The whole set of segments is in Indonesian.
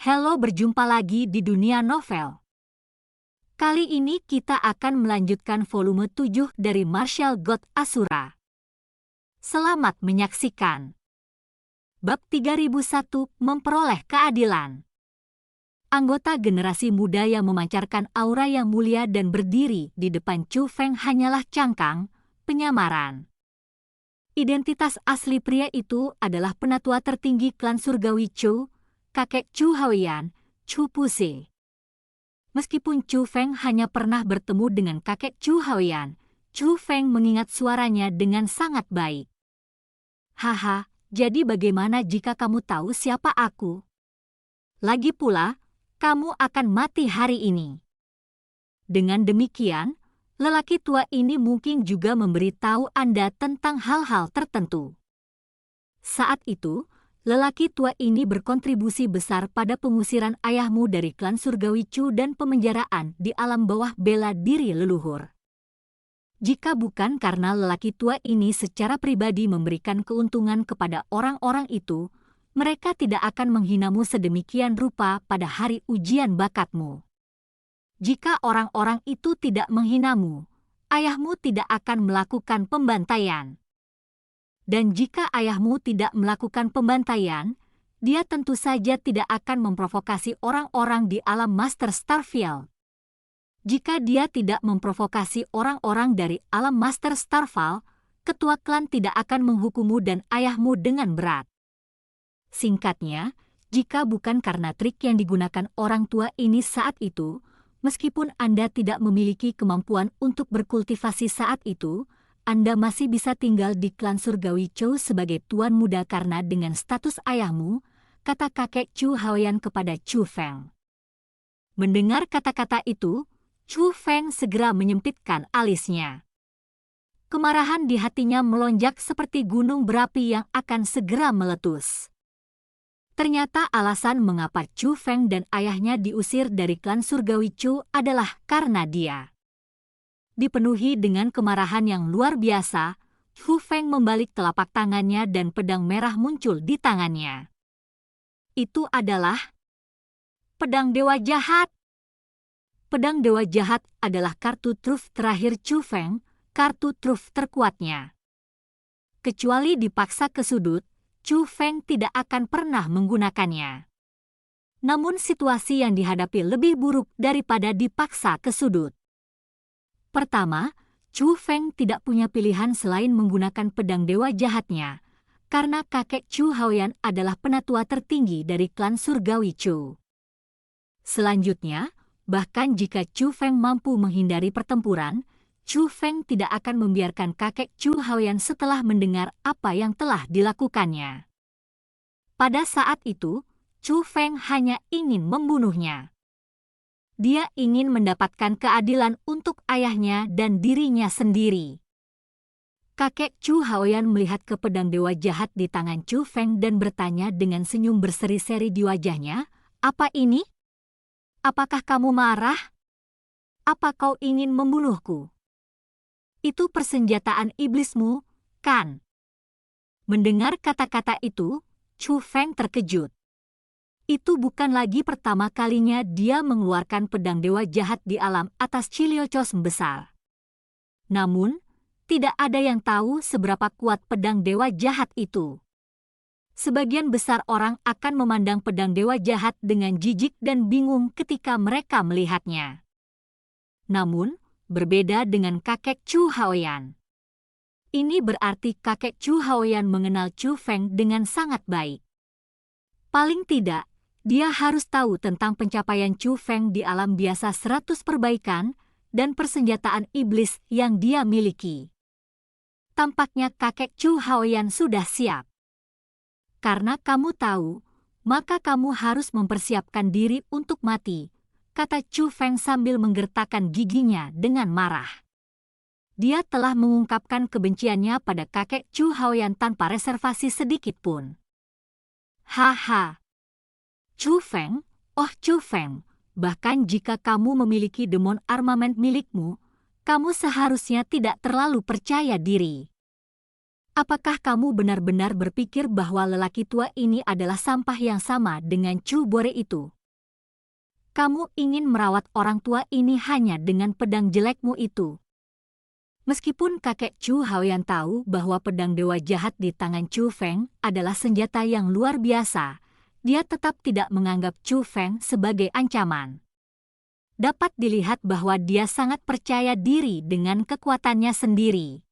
Halo, berjumpa lagi di dunia novel. Kali ini kita akan melanjutkan volume 7 dari Martial God Asura. Selamat menyaksikan. Bab 3001 Memperoleh Keadilan. Anggota generasi muda yang memancarkan aura yang mulia dan berdiri di depan Chu Feng hanyalah cangkang, penyamaran. Identitas asli pria itu adalah penatua tertinggi klan surgawi Chu, kakek Chu Haoyan, Chu Puse. Meskipun Chu Feng hanya pernah bertemu dengan kakek Chu Haoyan, Chu Feng mengingat suaranya dengan sangat baik. Haha, jadi bagaimana jika kamu tahu siapa aku? Lagi pula, kamu akan mati hari ini. Dengan demikian, lelaki tua ini mungkin juga memberitahu Anda tentang hal-hal tertentu. Saat itu, lelaki tua ini berkontribusi besar pada pengusiran ayahmu dari klan surgawi Chu dan pemenjaraan di alam bawah bela diri leluhur. Jika bukan karena lelaki tua ini secara pribadi memberikan keuntungan kepada orang-orang itu, mereka tidak akan menghinamu sedemikian rupa pada hari ujian bakatmu. Jika orang-orang itu tidak menghinamu, ayahmu tidak akan melakukan pembantaian. Dan jika ayahmu tidak melakukan pembantaian, dia tentu saja tidak akan memprovokasi orang-orang di alam Master Starfield. Jika dia tidak memprovokasi orang-orang dari alam Master Starfall, ketua klan tidak akan menghukummu dan ayahmu dengan berat. Singkatnya, jika bukan karena trik yang digunakan orang tua ini saat itu, meskipun Anda tidak memiliki kemampuan untuk berkultivasi saat itu, Anda masih bisa tinggal di klan surgawi Chu sebagai tuan muda karena dengan status ayahmu, kata kakek Chu Haoyan kepada Chu Feng. Mendengar kata-kata itu, Chu Feng segera menyempitkan alisnya. Kemarahan di hatinya melonjak seperti gunung berapi yang akan segera meletus. Ternyata alasan mengapa Chu Feng dan ayahnya diusir dari klan surgawi Chu adalah karena dia. Dipenuhi dengan kemarahan yang luar biasa, Chu Feng membalik telapak tangannya dan pedang merah muncul di tangannya. Itu adalah pedang Dewa Jahat. Pedang Dewa Jahat adalah kartu truf terakhir Chu Feng, kartu truf terkuatnya. Kecuali dipaksa ke sudut, Chu Feng tidak akan pernah menggunakannya. Namun situasi yang dihadapi lebih buruk daripada dipaksa ke sudut. Pertama, Chu Feng tidak punya pilihan selain menggunakan pedang Dewa Jahatnya, karena kakek Chu Haoyan adalah penatua tertinggi dari klan surgawi Chu. Selanjutnya, bahkan jika Chu Feng mampu menghindari pertempuran, Chu Feng tidak akan membiarkan kakek Chu Haoyan setelah mendengar apa yang telah dilakukannya. Pada saat itu, Chu Feng hanya ingin membunuhnya. Dia ingin mendapatkan keadilan untuk ayahnya dan dirinya sendiri. Kakek Chu Haoyan melihat ke pedang Dewa Jahat di tangan Chu Feng dan bertanya dengan senyum berseri-seri di wajahnya, "Apa ini? Apakah kamu marah? Apa kau ingin membunuhku? Itu persenjataan iblismu, kan?" Mendengar kata-kata itu, Chu Feng terkejut. Itu bukan lagi pertama kalinya dia mengeluarkan pedang Dewa Jahat di alam atas Chiliocos besar. Namun, tidak ada yang tahu seberapa kuat pedang Dewa Jahat itu. Sebagian besar orang akan memandang pedang Dewa Jahat dengan jijik dan bingung ketika mereka melihatnya. Namun, berbeda dengan kakek Chu Haoyan. Ini berarti kakek Chu Haoyan mengenal Chu Feng dengan sangat baik. Paling tidak, dia harus tahu tentang pencapaian Chu Feng di alam biasa 100 perbaikan dan persenjataan iblis yang dia miliki. Tampaknya kakek Chu Haoyan sudah siap. Karena kamu tahu, maka kamu harus mempersiapkan diri untuk mati, kata Chu Feng sambil menggertakkan giginya dengan marah. Dia telah mengungkapkan kebenciannya pada kakek Chu Haoyan tanpa reservasi sedikit pun. Haha. Chu Feng, oh Chu Feng, bahkan jika kamu memiliki demon armament milikmu, kamu seharusnya tidak terlalu percaya diri. Apakah kamu benar-benar berpikir bahwa lelaki tua ini adalah sampah yang sama dengan Chu Bore itu? kamu ingin merawat orang tua ini hanya dengan pedang jelekmu itu. Meskipun kakek Chu Haoyan tahu bahwa pedang dewa jahat di tangan Chu Feng adalah senjata yang luar biasa, dia tetap tidak menganggap Chu Feng sebagai ancaman. Dapat dilihat bahwa dia sangat percaya diri dengan kekuatannya sendiri.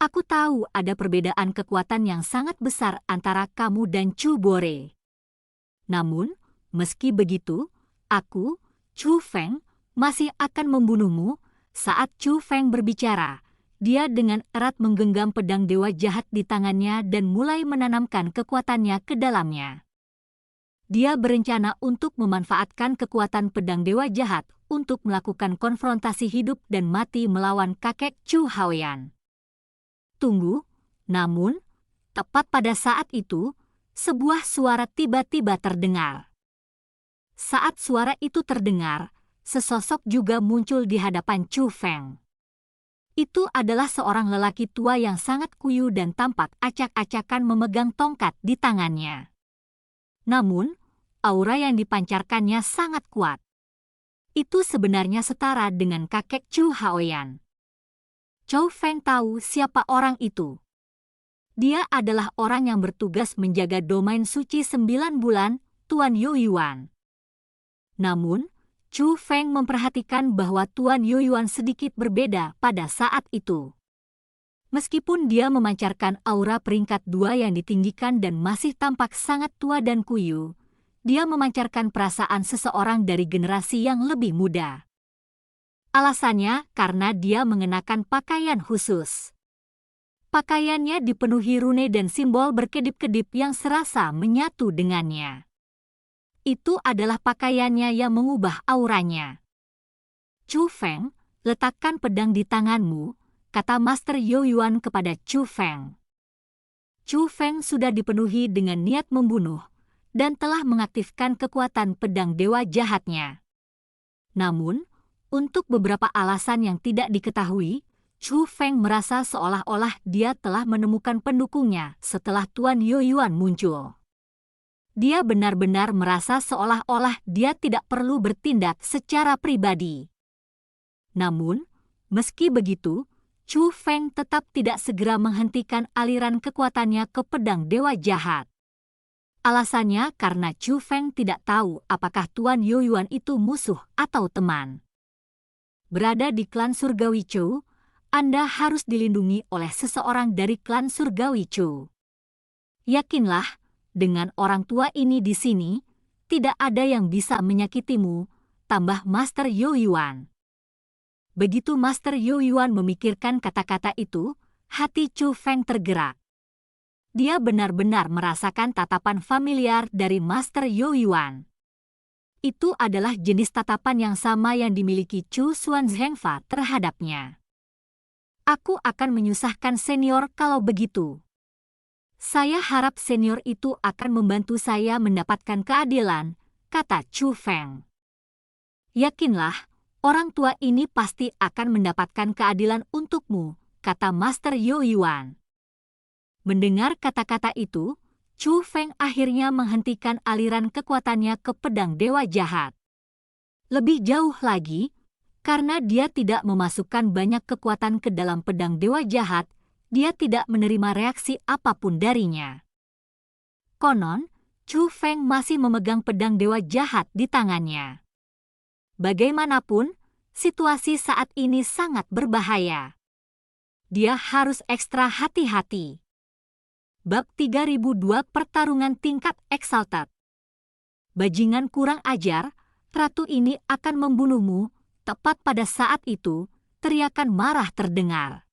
Aku tahu ada perbedaan kekuatan yang sangat besar antara kamu dan Chu Bore. Namun, meski begitu, aku, Chu Feng, masih akan membunuhmu. Saat Chu Feng berbicara, dia dengan erat menggenggam pedang dewa jahat di tangannya dan mulai menanamkan kekuatannya ke dalamnya. Dia berencana untuk memanfaatkan kekuatan pedang dewa jahat untuk melakukan konfrontasi hidup dan mati melawan kakek Chu Haoyan. Tunggu, namun, tepat pada saat itu, sebuah suara tiba-tiba terdengar. Saat suara itu terdengar, sesosok juga muncul di hadapan Chu Feng. Itu adalah seorang lelaki tua yang sangat kuyu dan tampak acak-acakan memegang tongkat di tangannya. Namun, aura yang dipancarkannya sangat kuat. Itu sebenarnya setara dengan kakek Chu Haoyan. Chu Feng tahu siapa orang itu. Dia adalah orang yang bertugas menjaga domain suci 9 bulan, Tuan Youyuan. Namun, Chu Feng memperhatikan bahwa Tuan Youyuan sedikit berbeda pada saat itu. Meskipun dia memancarkan aura peringkat 2 yang ditinggikan dan masih tampak sangat tua dan kuyu, dia memancarkan perasaan seseorang dari generasi yang lebih muda. Alasannya karena dia mengenakan pakaian khusus. Pakaiannya dipenuhi rune dan simbol berkedip-kedip yang serasa menyatu dengannya. Itu adalah pakaiannya yang mengubah auranya. Chu Feng, letakkan pedang di tanganmu, kata Master Youyuan kepada Chu Feng. Chu Feng sudah dipenuhi dengan niat membunuh dan telah mengaktifkan kekuatan pedang dewa jahatnya. Namun, untuk beberapa alasan yang tidak diketahui, Chu Feng merasa seolah-olah dia telah menemukan pendukungnya setelah Tuan Youyuan muncul. Dia benar-benar merasa seolah-olah dia tidak perlu bertindak secara pribadi. Namun, meski begitu, Chu Feng tetap tidak segera menghentikan aliran kekuatannya ke pedang dewa jahat. Alasannya karena Chu Feng tidak tahu apakah Tuan Youyuan itu musuh atau teman. Berada di klan Surgawi Chu, Anda harus dilindungi oleh seseorang dari klan Surgawi Chu. Yakinlah, dengan orang tua ini di sini, tidak ada yang bisa menyakitimu, tambah Master Youyuan. Begitu Master Youyuan memikirkan kata-kata itu, hati Chu Feng tergerak. Dia benar-benar merasakan tatapan familiar dari Master Youyuan. Itu adalah jenis tatapan yang sama yang dimiliki Chu Xuanzhengfa terhadapnya. Aku akan menyusahkan senior kalau begitu. Saya harap senior itu akan membantu saya mendapatkan keadilan, kata Chu Feng. Yakinlah, orang tua ini pasti akan mendapatkan keadilan untukmu, kata Master Youyuan. Mendengar kata-kata itu, Chu Feng akhirnya menghentikan aliran kekuatannya ke pedang dewa jahat. Lebih jauh lagi, karena dia tidak memasukkan banyak kekuatan ke dalam pedang dewa jahat, dia tidak menerima reaksi apapun darinya. Konon, Chu Feng masih memegang pedang dewa jahat di tangannya. Bagaimanapun, situasi saat ini sangat berbahaya. Dia harus ekstra hati-hati. Bab 3002 Pertarungan Tingkat Exalted. Bajingan kurang ajar, ratu ini akan membunuhmu. Tepat pada saat itu, teriakan marah terdengar.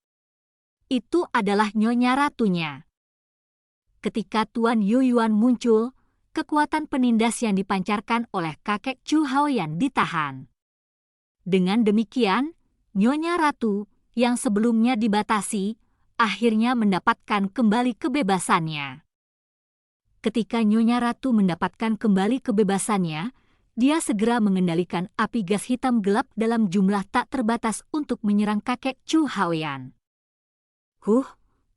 Itu adalah Nyonya Ratunya. Ketika Tuan Youyuan muncul, kekuatan penindas yang dipancarkan oleh kakek Chu Haoyan ditahan. Dengan demikian, Nyonya Ratu, yang sebelumnya dibatasi, akhirnya mendapatkan kembali kebebasannya. Ketika Nyonya Ratu mendapatkan kembali kebebasannya, dia segera mengendalikan api gas hitam gelap dalam jumlah tak terbatas untuk menyerang kakek Chu Haoyan.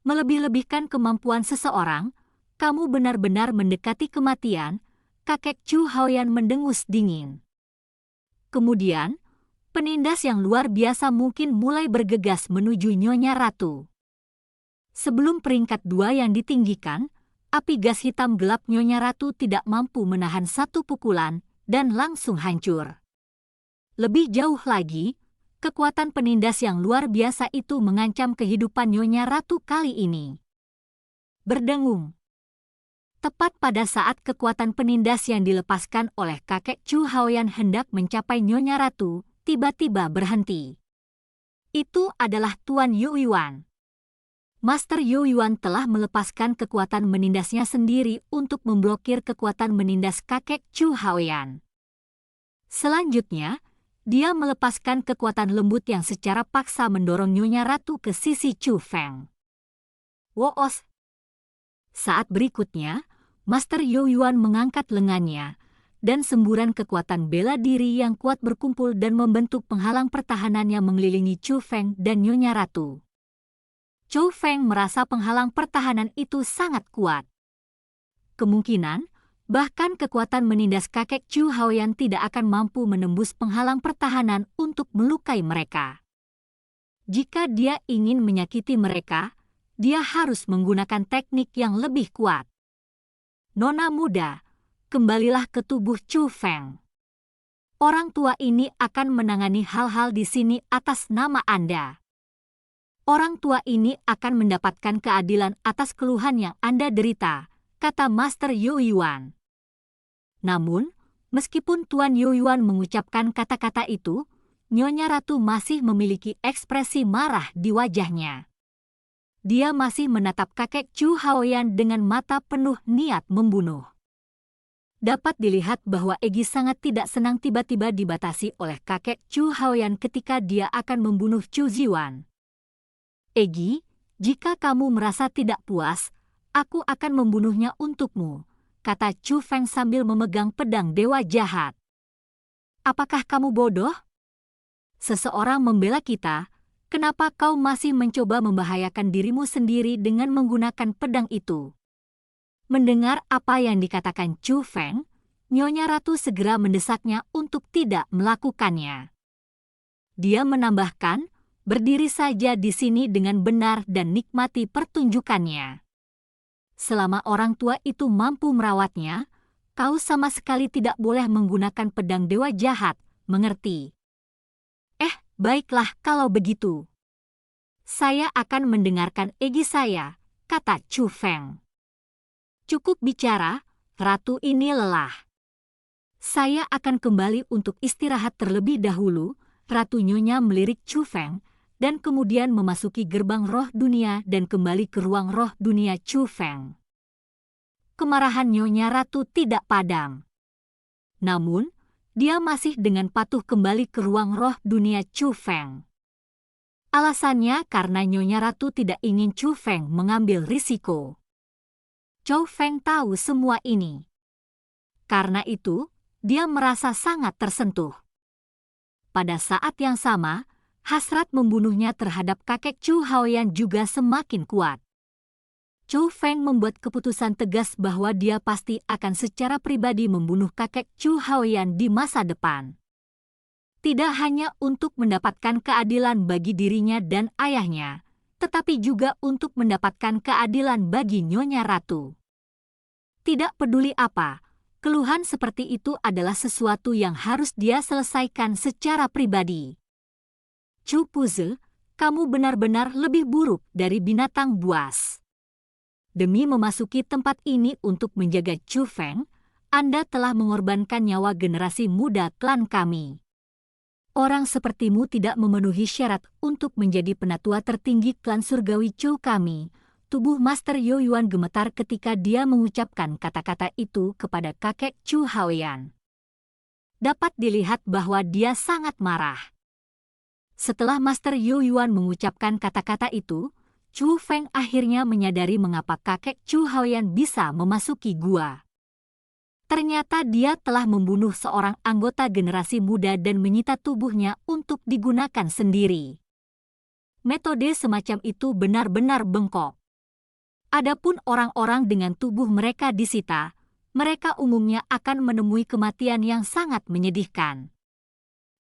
Melebih-lebihkan kemampuan seseorang, kamu benar-benar mendekati kematian, kakek Chu Haoyan mendengus dingin. Kemudian, penindas yang luar biasa mungkin mulai bergegas menuju Nyonya Ratu. Sebelum peringkat 2 yang ditinggikan, api gas hitam gelap Nyonya Ratu tidak mampu menahan satu pukulan dan langsung hancur. Lebih jauh lagi, kekuatan penindas yang luar biasa itu mengancam kehidupan Nyonya Ratu kali ini. Berdengung. Tepat pada saat kekuatan penindas yang dilepaskan oleh kakek Chu Haoyan hendak mencapai Nyonya Ratu, tiba-tiba berhenti. Itu adalah Tuan Yu Yuan. Master Yu Yuan telah melepaskan kekuatan menindasnya sendiri untuk memblokir kekuatan menindas kakek Chu Haoyan. Selanjutnya, dia melepaskan kekuatan lembut yang secara paksa mendorong Nyonya Ratu ke sisi Chu Feng. Woos. Saat berikutnya, Master Yu Yuan mengangkat lengannya, dan semburan kekuatan bela diri yang kuat berkumpul dan membentuk penghalang pertahanan yang mengelilingi Chu Feng dan Nyonya Ratu. Chu Feng merasa penghalang pertahanan itu sangat kuat. Kemungkinan, bahkan kekuatan menindas kakek Chu Haoyan tidak akan mampu menembus penghalang pertahanan untuk melukai mereka. Jika dia ingin menyakiti mereka, dia harus menggunakan teknik yang lebih kuat. Nona muda, kembalilah ke tubuh Chu Feng. Orang tua ini akan menangani hal-hal di sini atas nama Anda. Orang tua ini akan mendapatkan keadilan atas keluhan yang Anda derita, kata Master Yu Yuan. Namun, meskipun Tuan Yu Yuan mengucapkan kata-kata itu, Nyonya Ratu masih memiliki ekspresi marah di wajahnya. Dia masih menatap kakek Chu Haoyan dengan mata penuh niat membunuh. Dapat dilihat bahwa Egi sangat tidak senang tiba-tiba dibatasi oleh kakek Chu Haoyan ketika dia akan membunuh Chu Ziwan. Egi, jika kamu merasa tidak puas, aku akan membunuhnya untukmu, kata Chu Feng sambil memegang pedang dewa jahat. Apakah kamu bodoh? Seseorang membela kita, kenapa kau masih mencoba membahayakan dirimu sendiri dengan menggunakan pedang itu? Mendengar apa yang dikatakan Chu Feng, Nyonya Ratu segera mendesaknya untuk tidak melakukannya. Dia menambahkan, berdiri saja di sini dengan benar dan nikmati pertunjukannya. Selama orang tua itu mampu merawatnya, kau sama sekali tidak boleh menggunakan pedang dewa jahat, mengerti? Baiklah kalau begitu. Saya akan mendengarkan Egi saya, kata Chu Feng. Cukup bicara, ratu ini lelah. Saya akan kembali untuk istirahat terlebih dahulu, Ratu Nyonya melirik Chu Feng, dan kemudian memasuki gerbang roh dunia dan kembali ke ruang roh dunia Chu Feng. Kemarahan Nyonya Ratu tidak padam. Namun, dia masih dengan patuh kembali ke ruang roh dunia Chu Feng. Alasannya karena Nyonya Ratu tidak ingin Chu Feng mengambil risiko. Chu Feng tahu semua ini. Karena itu, dia merasa sangat tersentuh. Pada saat yang sama, hasrat membunuhnya terhadap kakek Chu Haoyan juga semakin kuat. Chu Feng membuat keputusan tegas bahwa dia pasti akan secara pribadi membunuh kakek Chu Haoyan di masa depan. Tidak hanya untuk mendapatkan keadilan bagi dirinya dan ayahnya, tetapi juga untuk mendapatkan keadilan bagi Nyonya Ratu. Tidak peduli apa, keluhan seperti itu adalah sesuatu yang harus dia selesaikan secara pribadi. Chu Puzi, kamu benar-benar lebih buruk dari binatang buas. Demi memasuki tempat ini untuk menjaga Chu Feng, Anda telah mengorbankan nyawa generasi muda klan kami. Orang sepertimu tidak memenuhi syarat untuk menjadi penatua tertinggi klan surgawi Chu kami. Tubuh Master Yu Yuan gemetar ketika dia mengucapkan kata-kata itu kepada kakek Chu Haoyan. Dapat dilihat bahwa dia sangat marah. Setelah Master Yu Yuan mengucapkan kata-kata itu, Chu Feng akhirnya menyadari mengapa kakek Chu Haoyan bisa memasuki gua. Ternyata dia telah membunuh seorang anggota generasi muda dan menyita tubuhnya untuk digunakan sendiri. Metode semacam itu benar-benar bengkok. Adapun orang-orang dengan tubuh mereka disita, mereka umumnya akan menemui kematian yang sangat menyedihkan.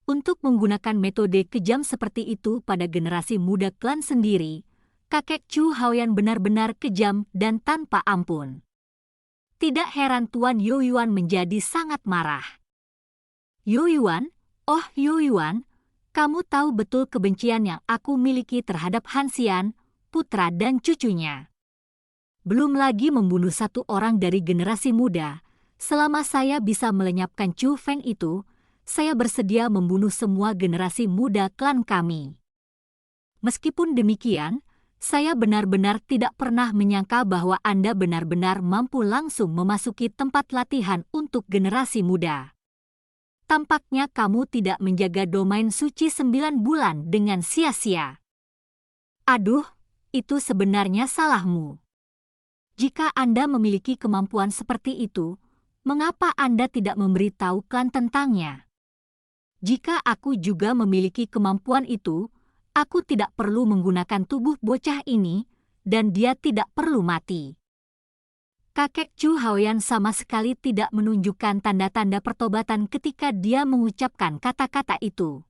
Untuk menggunakan metode kejam seperti itu pada generasi muda klan sendiri, kakek Chu Haoyan benar-benar kejam dan tanpa ampun. Tidak heran Tuan Youyuan menjadi sangat marah. Youyuan, oh Youyuan, kamu tahu betul kebencian yang aku miliki terhadap Han Xian, putra dan cucunya. Belum lagi membunuh satu orang dari generasi muda. Selama saya bisa melenyapkan Chu Feng itu, saya bersedia membunuh semua generasi muda klan kami. Meskipun demikian, saya benar-benar tidak pernah menyangka bahwa Anda benar-benar mampu langsung memasuki tempat latihan untuk generasi muda. Tampaknya kamu tidak menjaga domain suci 9 bulan dengan sia-sia. Aduh, itu sebenarnya salahmu. Jika Anda memiliki kemampuan seperti itu, mengapa Anda tidak memberitahu klan tentangnya? Jika aku juga memiliki kemampuan itu, aku tidak perlu menggunakan tubuh bocah ini, dan dia tidak perlu mati. Kakek Chu Haoyan sama sekali tidak menunjukkan tanda-tanda pertobatan ketika dia mengucapkan kata-kata itu.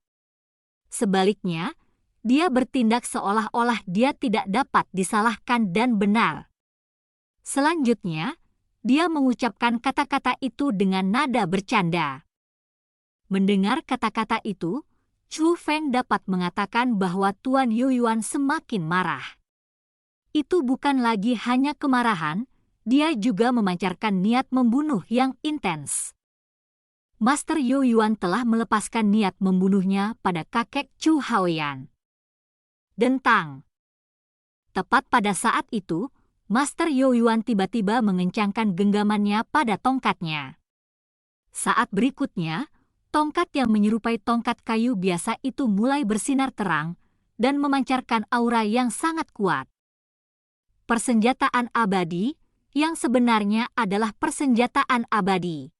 Sebaliknya, dia bertindak seolah-olah dia tidak dapat disalahkan dan benar. Selanjutnya, dia mengucapkan kata-kata itu dengan nada bercanda. Mendengar kata-kata itu, Chu Feng dapat mengatakan bahwa Tuan Youyuan semakin marah. Itu bukan lagi hanya kemarahan, dia juga memancarkan niat membunuh yang intens. Master Youyuan telah melepaskan niat membunuhnya pada kakek Chu Haoyan. Dentang. Tepat pada saat itu, Master Youyuan tiba-tiba mengencangkan genggamannya pada tongkatnya. Saat berikutnya, tongkat yang menyerupai tongkat kayu biasa itu mulai bersinar terang dan memancarkan aura yang sangat kuat. Persenjataan abadi, yang sebenarnya adalah persenjataan abadi.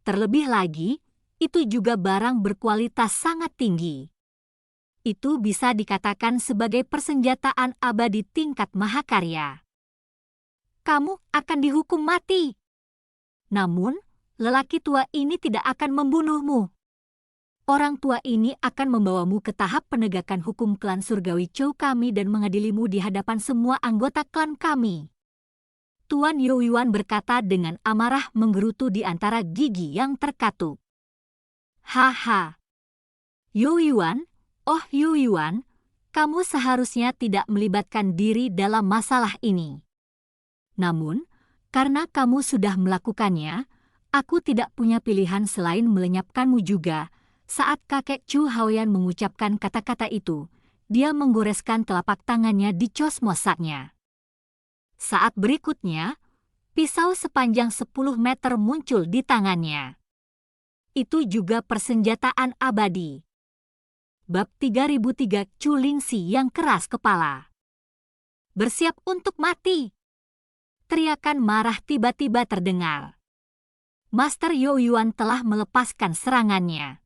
Terlebih lagi, itu juga barang berkualitas sangat tinggi. Itu bisa dikatakan sebagai persenjataan abadi tingkat mahakarya. Kamu akan dihukum mati. Namun, lelaki tua ini tidak akan membunuhmu. Orang tua ini akan membawamu ke tahap penegakan hukum klan surgawi Chou kami dan mengadilimu di hadapan semua anggota klan kami. Tuan Youyuan berkata dengan amarah menggerutu di antara gigi yang terkatup. Haha. Youyuan, oh Youyuan, kamu seharusnya tidak melibatkan diri dalam masalah ini. Namun, karena kamu sudah melakukannya, aku tidak punya pilihan selain melenyapkanmu juga. Saat kakek Chu Haoyan mengucapkan kata-kata itu, dia menggoreskan telapak tangannya di cosmosatnya. Saat berikutnya, pisau sepanjang 10 meter muncul di tangannya. Itu juga persenjataan abadi. Bab 3003 Chu Lingxi yang keras kepala. Bersiap untuk mati. Teriakan marah tiba-tiba terdengar. Master Youyuan telah melepaskan serangannya.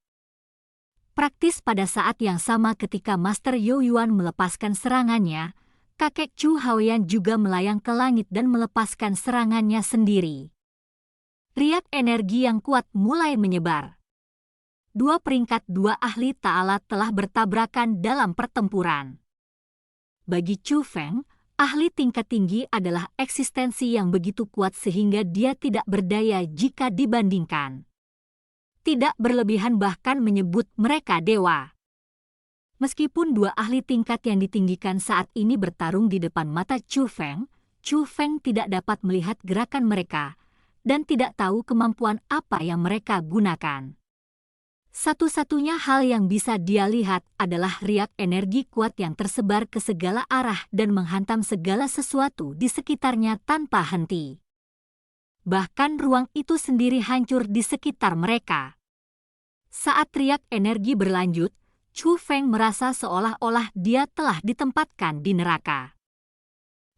Praktis pada saat yang sama ketika Master Youyuan melepaskan serangannya, kakek Chu Haoyan juga melayang ke langit dan melepaskan serangannya sendiri. Riak energi yang kuat mulai menyebar. Dua peringkat dua ahli ta'ala telah bertabrakan dalam pertempuran. Bagi Chu Feng, ahli tingkat tinggi adalah eksistensi yang begitu kuat sehingga dia tidak berdaya jika dibandingkan. Tidak berlebihan bahkan menyebut mereka dewa. Meskipun dua ahli tingkat yang ditinggikan saat ini bertarung di depan mata Chu Feng tidak dapat melihat gerakan mereka dan tidak tahu kemampuan apa yang mereka gunakan. Satu-satunya hal yang bisa dia lihat adalah riak energi kuat yang tersebar ke segala arah dan menghantam segala sesuatu di sekitarnya tanpa henti. Bahkan ruang itu sendiri hancur di sekitar mereka. Saat riak energi berlanjut, Chu Feng merasa seolah-olah dia telah ditempatkan di neraka.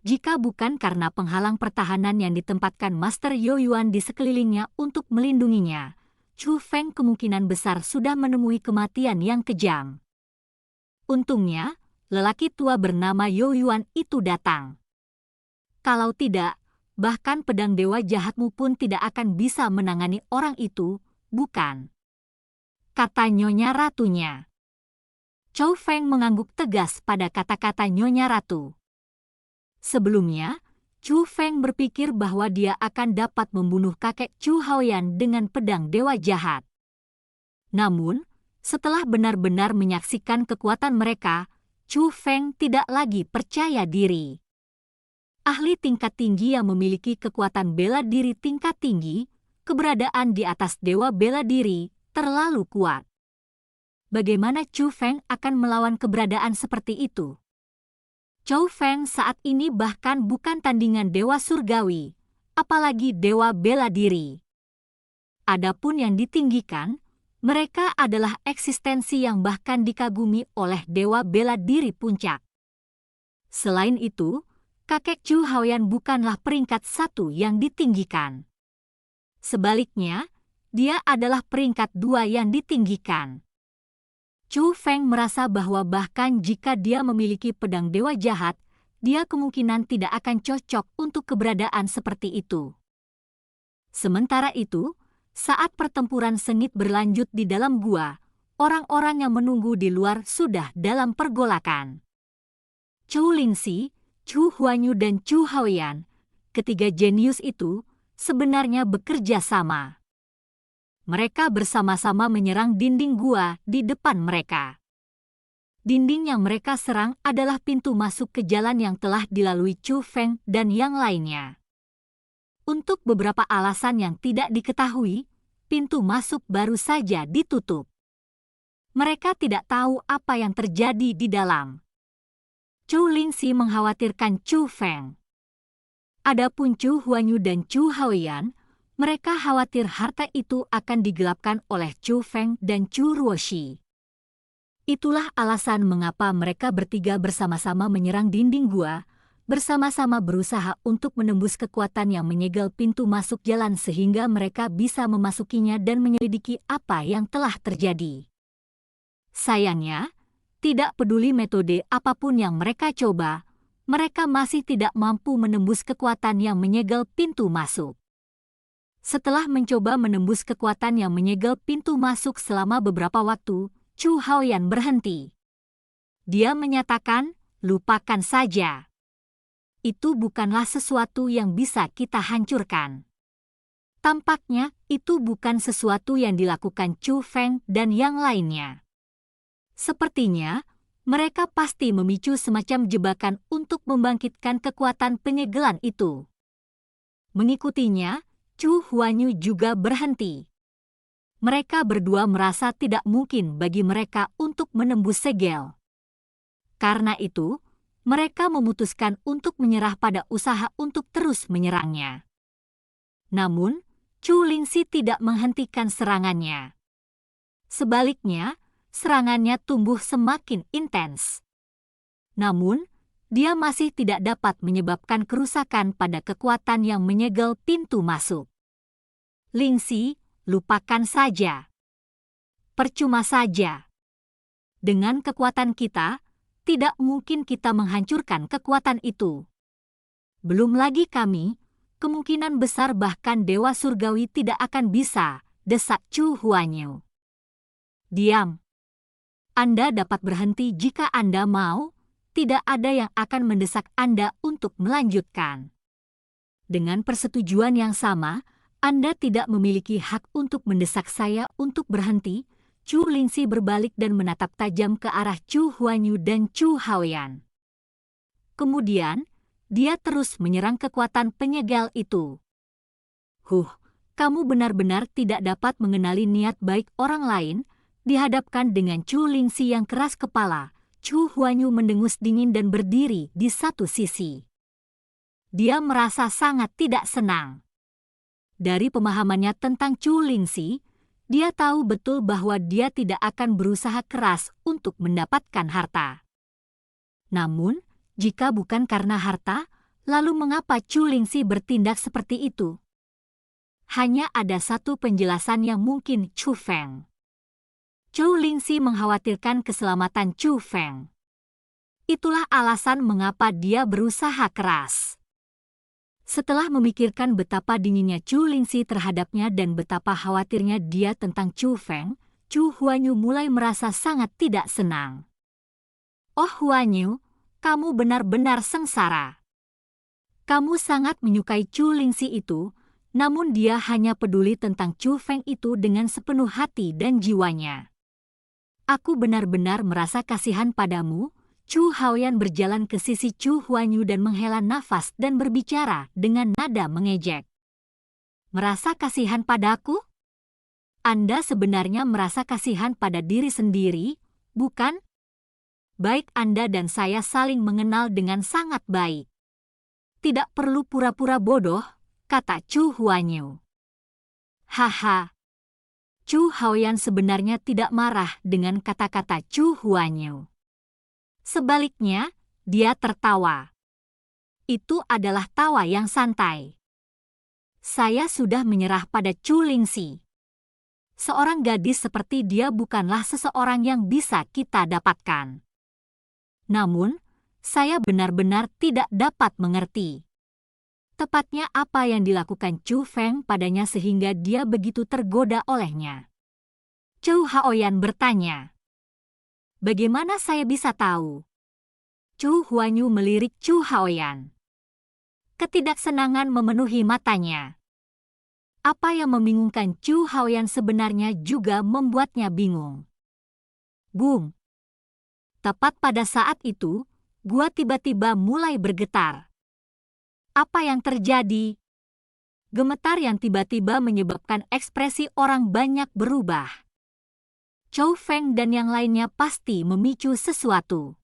Jika bukan karena penghalang pertahanan yang ditempatkan Master Youyuan di sekelilingnya untuk melindunginya, Chu Feng kemungkinan besar sudah menemui kematian yang kejam. Untungnya, lelaki tua bernama Youyuan itu datang. Kalau tidak, bahkan pedang dewa jahatmu pun tidak akan bisa menangani orang itu, bukan? kata Nyonya Ratunya. Chou Feng mengangguk tegas pada kata-kata Nyonya Ratu. Sebelumnya, Chu Feng berpikir bahwa dia akan dapat membunuh kakek Chu Haoyan dengan pedang dewa jahat. Namun, setelah benar-benar menyaksikan kekuatan mereka, Chu Feng tidak lagi percaya diri. Ahli tingkat tinggi yang memiliki kekuatan bela diri tingkat tinggi, keberadaan di atas dewa bela diri, terlalu kuat. Bagaimana Chu Feng akan melawan keberadaan seperti itu? Chou Feng saat ini bahkan bukan tandingan dewa surgawi, apalagi dewa bela diri. Adapun yang ditinggikan, mereka adalah eksistensi yang bahkan dikagumi oleh dewa bela diri puncak. Selain itu, kakek Chu Haoyan bukanlah peringkat 1 yang ditinggikan. Sebaliknya, dia adalah peringkat 2 yang ditinggikan. Chu Feng merasa bahwa bahkan jika dia memiliki pedang dewa jahat, dia kemungkinan tidak akan cocok untuk keberadaan seperti itu. Sementara itu, saat pertempuran sengit berlanjut di dalam gua, orang-orang yang menunggu di luar sudah dalam pergolakan. Chou Lingxi, Chu Huanyu dan Chu Haoyan, ketiga jenius itu, sebenarnya bekerja sama. Mereka bersama-sama menyerang dinding gua di depan mereka. Dinding yang mereka serang adalah pintu masuk ke jalan yang telah dilalui Chu Feng dan yang lainnya. Untuk beberapa alasan yang tidak diketahui, pintu masuk baru saja ditutup. Mereka tidak tahu apa yang terjadi di dalam. Chou Lingxi mengkhawatirkan Chu Feng. Adapun Chu Huanyu dan Chu Haoyan, mereka khawatir harta itu akan digelapkan oleh Chu Feng dan Chu Ruoshi. Itulah alasan mengapa mereka bertiga bersama-sama menyerang dinding gua, bersama-sama berusaha untuk menembus kekuatan yang menyegel pintu masuk jalan sehingga mereka bisa memasukinya dan menyelidiki apa yang telah terjadi. Sayangnya, tidak peduli metode apapun yang mereka coba, mereka masih tidak mampu menembus kekuatan yang menyegel pintu masuk. Setelah mencoba menembus kekuatan yang menyegel pintu masuk selama beberapa waktu, Chu Haoyan berhenti. Dia menyatakan, lupakan saja. Itu bukanlah sesuatu yang bisa kita hancurkan. Tampaknya itu bukan sesuatu yang dilakukan Chu Feng dan yang lainnya. Sepertinya, mereka pasti memicu semacam jebakan untuk membangkitkan kekuatan penyegelan itu. Mengikutinya, Chu Huanyu juga berhenti. Mereka berdua merasa tidak mungkin bagi mereka untuk menembus segel. Karena itu, mereka memutuskan untuk menyerah pada usaha untuk terus menyerangnya. Namun, Chu Lingxi tidak menghentikan serangannya. Sebaliknya, serangannya tumbuh semakin intens. Namun, dia masih tidak dapat menyebabkan kerusakan pada kekuatan yang menyegel pintu masuk. Lingxi, lupakan saja. Percuma saja. Dengan kekuatan kita, tidak mungkin kita menghancurkan kekuatan itu. Belum lagi kami, kemungkinan besar bahkan Dewa Surgawi tidak akan bisa, desak Chu Huanyu. Diam. Anda dapat berhenti jika Anda mau. Tidak ada yang akan mendesak Anda untuk melanjutkan. Dengan persetujuan yang sama, Anda tidak memiliki hak untuk mendesak saya untuk berhenti. Chu Lingxi berbalik dan menatap tajam ke arah Chu Huanyu dan Chu Haoyan. Kemudian, dia terus menyerang kekuatan penyegel itu. Kamu benar-benar tidak dapat mengenali niat baik orang lain. Dihadapkan dengan Chu Lingxi yang keras kepala, Chu Huanyu mendengus dingin dan berdiri di satu sisi. Dia merasa sangat tidak senang. Dari pemahamannya tentang Chu Lingxi, dia tahu betul bahwa dia tidak akan berusaha keras untuk mendapatkan harta. Namun, jika bukan karena harta, lalu mengapa Chu Lingxi bertindak seperti itu? Hanya ada satu penjelasan yang mungkin, Chu Feng. Chu Lingxi mengkhawatirkan keselamatan Chu Feng. Itulah alasan mengapa dia berusaha keras. Setelah memikirkan betapa dinginnya Chu Lingxi terhadapnya dan betapa khawatirnya dia tentang Chu Feng, Chu Huanyu mulai merasa sangat tidak senang. Oh Huanyu, kamu benar-benar sengsara. Kamu sangat menyukai Chu Lingxi itu, namun dia hanya peduli tentang Chu Feng itu dengan sepenuh hati dan jiwanya. Aku benar-benar merasa kasihan padamu. Chu Haoyan berjalan ke sisi Chu Huanyu dan menghela nafas dan berbicara dengan nada mengejek. Merasa kasihan padaku? Anda sebenarnya merasa kasihan pada diri sendiri, bukan? Baik, Anda dan saya saling mengenal dengan sangat baik. Tidak perlu pura-pura bodoh, kata Chu Huanyu. Haha. Chu Haoyan sebenarnya tidak marah dengan kata-kata Chu Huanyu. Sebaliknya, dia tertawa. Itu adalah tawa yang santai. Saya sudah menyerah pada Chu Lingxi. Seorang gadis seperti dia bukanlah seseorang yang bisa kita dapatkan. Namun, saya benar-benar tidak dapat mengerti. Tepatnya apa yang dilakukan Chu Feng padanya sehingga dia begitu tergoda olehnya. Chu Haoyan bertanya. Bagaimana saya bisa tahu? Chu Huanyu melirik Chu Haoyan. Ketidaksenangan memenuhi matanya. Apa yang membingungkan Chu Haoyan sebenarnya juga membuatnya bingung. Boom! Tepat pada saat itu, gua tiba-tiba mulai bergetar. Apa yang terjadi? Gemetar yang tiba-tiba menyebabkan ekspresi orang banyak berubah. Chou Feng dan yang lainnya pasti memicu sesuatu.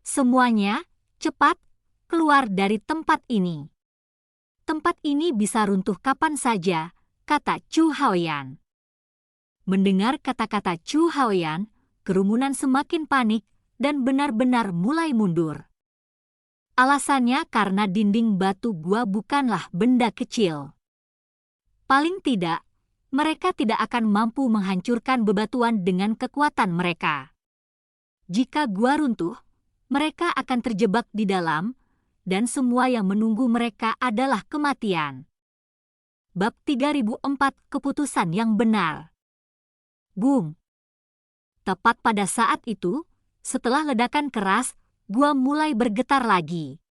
Semuanya, cepat, keluar dari tempat ini. Tempat ini bisa runtuh kapan saja, kata Chu Haoyan. Mendengar kata-kata Chu Haoyan, kerumunan semakin panik dan benar-benar mulai mundur. Alasannya karena dinding batu gua bukanlah benda kecil. Paling tidak, mereka tidak akan mampu menghancurkan bebatuan dengan kekuatan mereka. Jika gua runtuh, mereka akan terjebak di dalam, dan semua yang menunggu mereka adalah kematian. Bab 3004 Keputusan yang benar. Boom! Tepat pada saat itu, setelah ledakan keras, gua mulai bergetar lagi.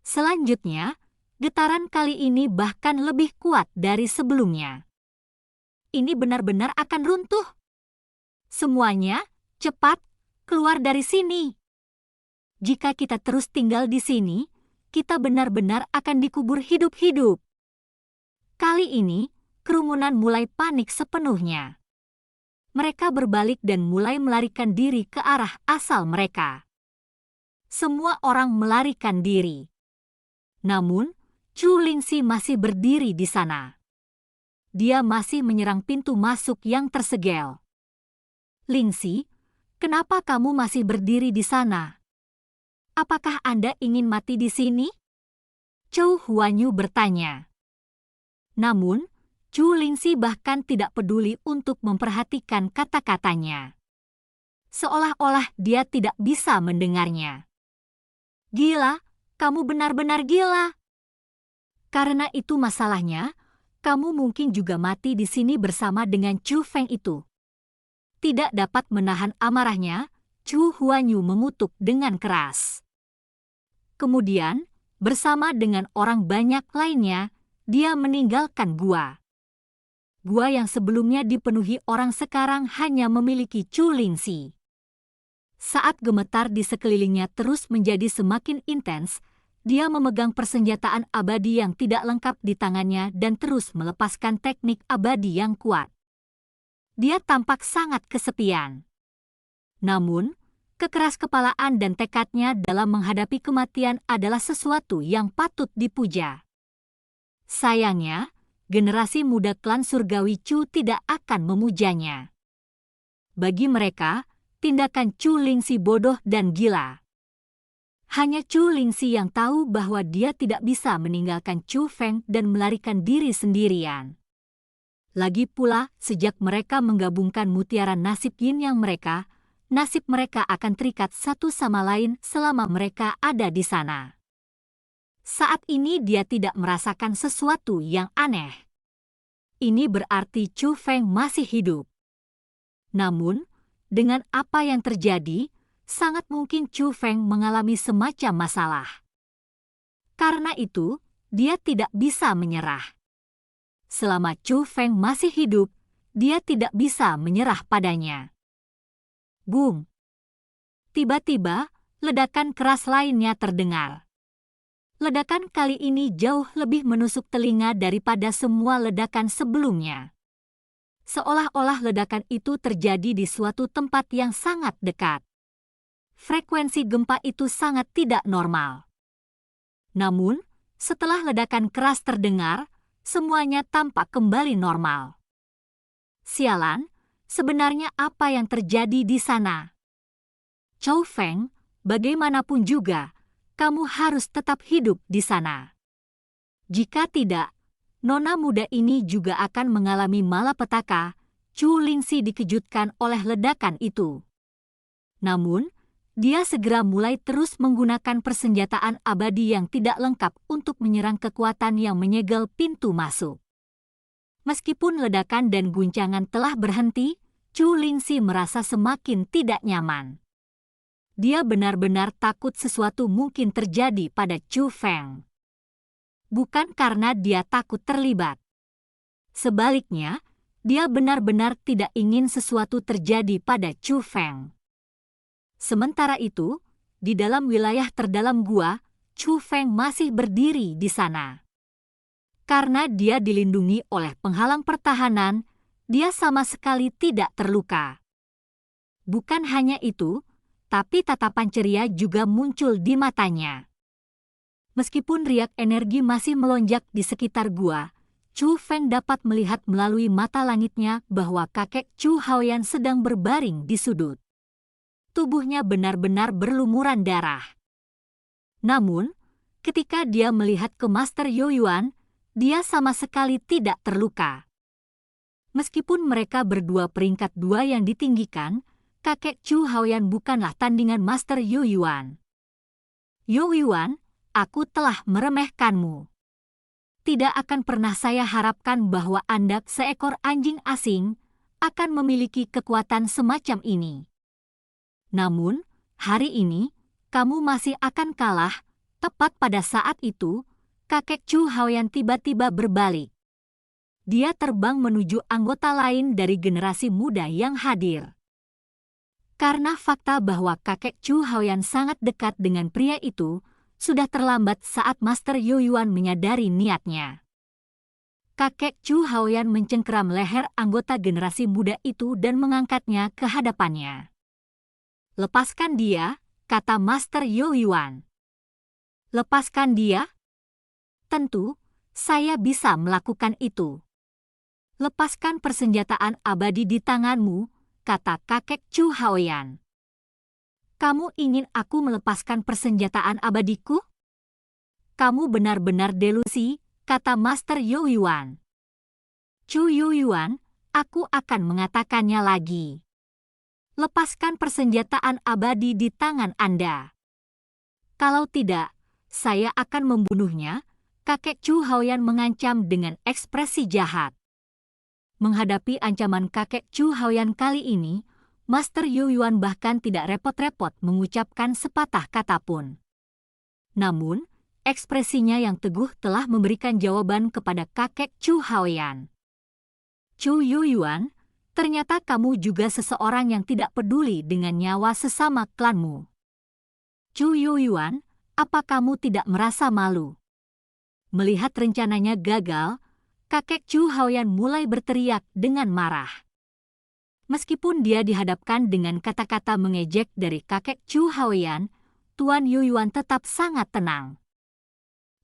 Selanjutnya, getaran kali ini bahkan lebih kuat dari sebelumnya. Ini benar-benar akan runtuh. Semuanya, cepat, keluar dari sini. Jika kita terus tinggal di sini, kita benar-benar akan dikubur hidup-hidup. Kali ini, kerumunan mulai panik sepenuhnya. Mereka berbalik dan mulai melarikan diri ke arah asal mereka. Semua orang melarikan diri. Namun, Chu Lingxi masih berdiri di sana. Dia masih menyerang pintu masuk yang tersegel. Lingxi, kenapa kamu masih berdiri di sana? Apakah Anda ingin mati di sini? Chu Huanyu bertanya. Namun, Chu Lingxi bahkan tidak peduli untuk memperhatikan kata-katanya. Seolah-olah dia tidak bisa mendengarnya. Gila, kamu benar-benar gila. Karena itu masalahnya, kamu mungkin juga mati di sini bersama dengan Chu Feng itu. Tidak dapat menahan amarahnya, Chu Huanyu mengutuk dengan keras. Kemudian, bersama dengan orang banyak lainnya, dia meninggalkan gua. Gua yang sebelumnya dipenuhi orang sekarang hanya memiliki Chu Lingxi. Saat gemetar di sekelilingnya terus menjadi semakin intens, dia memegang persenjataan abadi yang tidak lengkap di tangannya dan terus melepaskan teknik abadi yang kuat. Dia tampak sangat kesepian. Namun, kekeraskepalaan dan tekadnya dalam menghadapi kematian adalah sesuatu yang patut dipuja. Sayangnya, generasi muda klan surgawi Chu tidak akan memujanya. Bagi mereka, tindakan Chu Lingxi bodoh dan gila. Hanya Chu Lingxi yang tahu bahwa dia tidak bisa meninggalkan Chu Feng dan melarikan diri sendirian. Lagi pula, sejak mereka menggabungkan mutiara nasib yin yang mereka, nasib mereka akan terikat satu sama lain selama mereka ada di sana. Saat ini dia tidak merasakan sesuatu yang aneh. Ini berarti Chu Feng masih hidup. Namun, dengan apa yang terjadi, sangat mungkin Chu Feng mengalami semacam masalah. Karena itu, dia tidak bisa menyerah. Selama Chu Feng masih hidup, dia tidak bisa menyerah padanya. Boom! Tiba-tiba, ledakan keras lainnya terdengar. Ledakan kali ini jauh lebih menusuk telinga daripada semua ledakan sebelumnya. Seolah-olah ledakan itu terjadi di suatu tempat yang sangat dekat. Frekuensi gempa itu sangat tidak normal. Namun, setelah ledakan keras terdengar, semuanya tampak kembali normal. Sialan, sebenarnya apa yang terjadi di sana? Chou Feng, bagaimanapun juga, kamu harus tetap hidup di sana. Jika tidak, nona muda ini juga akan mengalami malapetaka. Chu Lingxi dikejutkan oleh ledakan itu. Namun, dia segera mulai terus menggunakan persenjataan abadi yang tidak lengkap untuk menyerang kekuatan yang menyegel pintu masuk. Meskipun ledakan dan guncangan telah berhenti, Chu Lingxi merasa semakin tidak nyaman. Dia benar-benar takut sesuatu mungkin terjadi pada Chu Feng. Bukan karena dia takut terlibat. Sebaliknya, dia benar-benar tidak ingin sesuatu terjadi pada Chu Feng. Sementara itu, di dalam wilayah terdalam gua, Chu Feng masih berdiri di sana. Karena dia dilindungi oleh penghalang pertahanan, dia sama sekali tidak terluka. Bukan hanya itu, tapi tatapan ceria juga muncul di matanya. Meskipun riak energi masih melonjak di sekitar gua, Chu Feng dapat melihat melalui mata langitnya bahwa kakek Chu Haoyan sedang berbaring di sudut. Tubuhnya benar-benar berlumuran darah. Namun, ketika dia melihat ke Master Yo Yuan, dia sama sekali tidak terluka. Meskipun mereka berdua peringkat 2 yang ditinggikan, kakek Chu Haoyan bukanlah tandingan Master Yo Yuan. Yo Yuan, aku telah meremehkanmu. Tidak akan pernah saya harapkan bahwa Anda, seekor anjing asing, akan memiliki kekuatan semacam ini. Namun, hari ini, kamu masih akan kalah. Tepat pada saat itu, kakek Chu Haoyan tiba-tiba berbalik. Dia terbang menuju anggota lain dari generasi muda yang hadir. Karena fakta bahwa kakek Chu Haoyan sangat dekat dengan pria itu, sudah terlambat saat Master Yo Yuan menyadari niatnya. Kakek Chu Haoyan mencengkeram leher anggota generasi muda itu dan mengangkatnya ke hadapannya. "Lepaskan dia," kata Master Yo Yuan. "Lepaskan dia? Tentu, saya bisa melakukan itu. Lepaskan persenjataan abadi di tanganmu," kata kakek Chu Haoyan. "Kamu ingin aku melepaskan persenjataan abadiku? Kamu benar-benar delusi," kata Master Yo Yuan. "Chu Yo Yuan, aku akan mengatakannya lagi. Lepaskan persenjataan abadi di tangan Anda. Kalau tidak, saya akan membunuhnya," kakek Chu Haoyan mengancam dengan ekspresi jahat. Menghadapi ancaman kakek Chu Haoyan kali ini, Master Yo Yuan bahkan tidak repot-repot mengucapkan sepatah kata pun. Namun, ekspresinya yang teguh telah memberikan jawaban kepada kakek Chu Haoyan. "Chu Yo Yuan, ternyata kamu juga seseorang yang tidak peduli dengan nyawa sesama klanmu. Chu Yo Yuan, apa kamu tidak merasa malu?" Melihat rencananya gagal, kakek Chu Haoyan mulai berteriak dengan marah. Meskipun dia dihadapkan dengan kata-kata mengejek dari kakek Chu Haoyan, Tuan Yo Yuan tetap sangat tenang.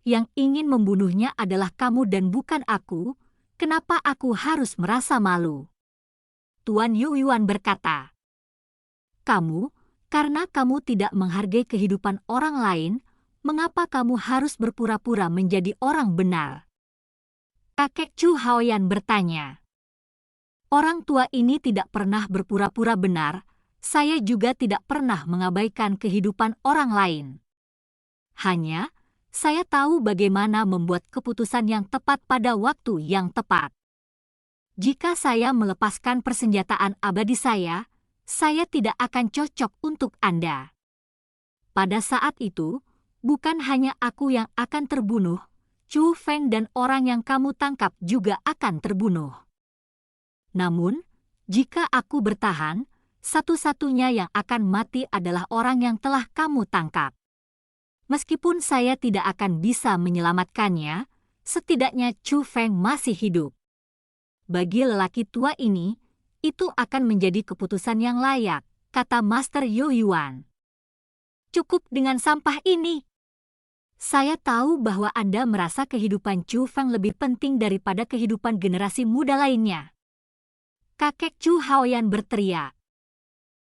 "Yang ingin membunuhnya adalah kamu dan bukan aku. Kenapa aku harus merasa malu?" Tuan Yo Yuan berkata. Karena kamu tidak menghargai kehidupan orang lain, mengapa kamu harus berpura-pura menjadi orang benar?" Kakek Chu Haoyan bertanya. "Orang tua ini tidak pernah berpura-pura benar, saya juga tidak pernah mengabaikan kehidupan orang lain. Hanya, saya tahu bagaimana membuat keputusan yang tepat pada waktu yang tepat." Jika saya melepaskan persenjataan abadi saya tidak akan cocok untuk Anda. Pada saat itu, bukan hanya aku yang akan terbunuh, Chu Feng dan orang yang kamu tangkap juga akan terbunuh. Namun, jika aku bertahan, satu-satunya yang akan mati adalah orang yang telah kamu tangkap. Meskipun saya tidak akan bisa menyelamatkannya, setidaknya Chu Feng masih hidup. Bagi lelaki tua ini, itu akan menjadi keputusan yang layak, kata Master Yo Yuan. Cukup dengan sampah ini. Saya tahu bahwa Anda merasa kehidupan Chu Feng lebih penting daripada kehidupan generasi muda lainnya. Kakek Chu Haoyan berteriak.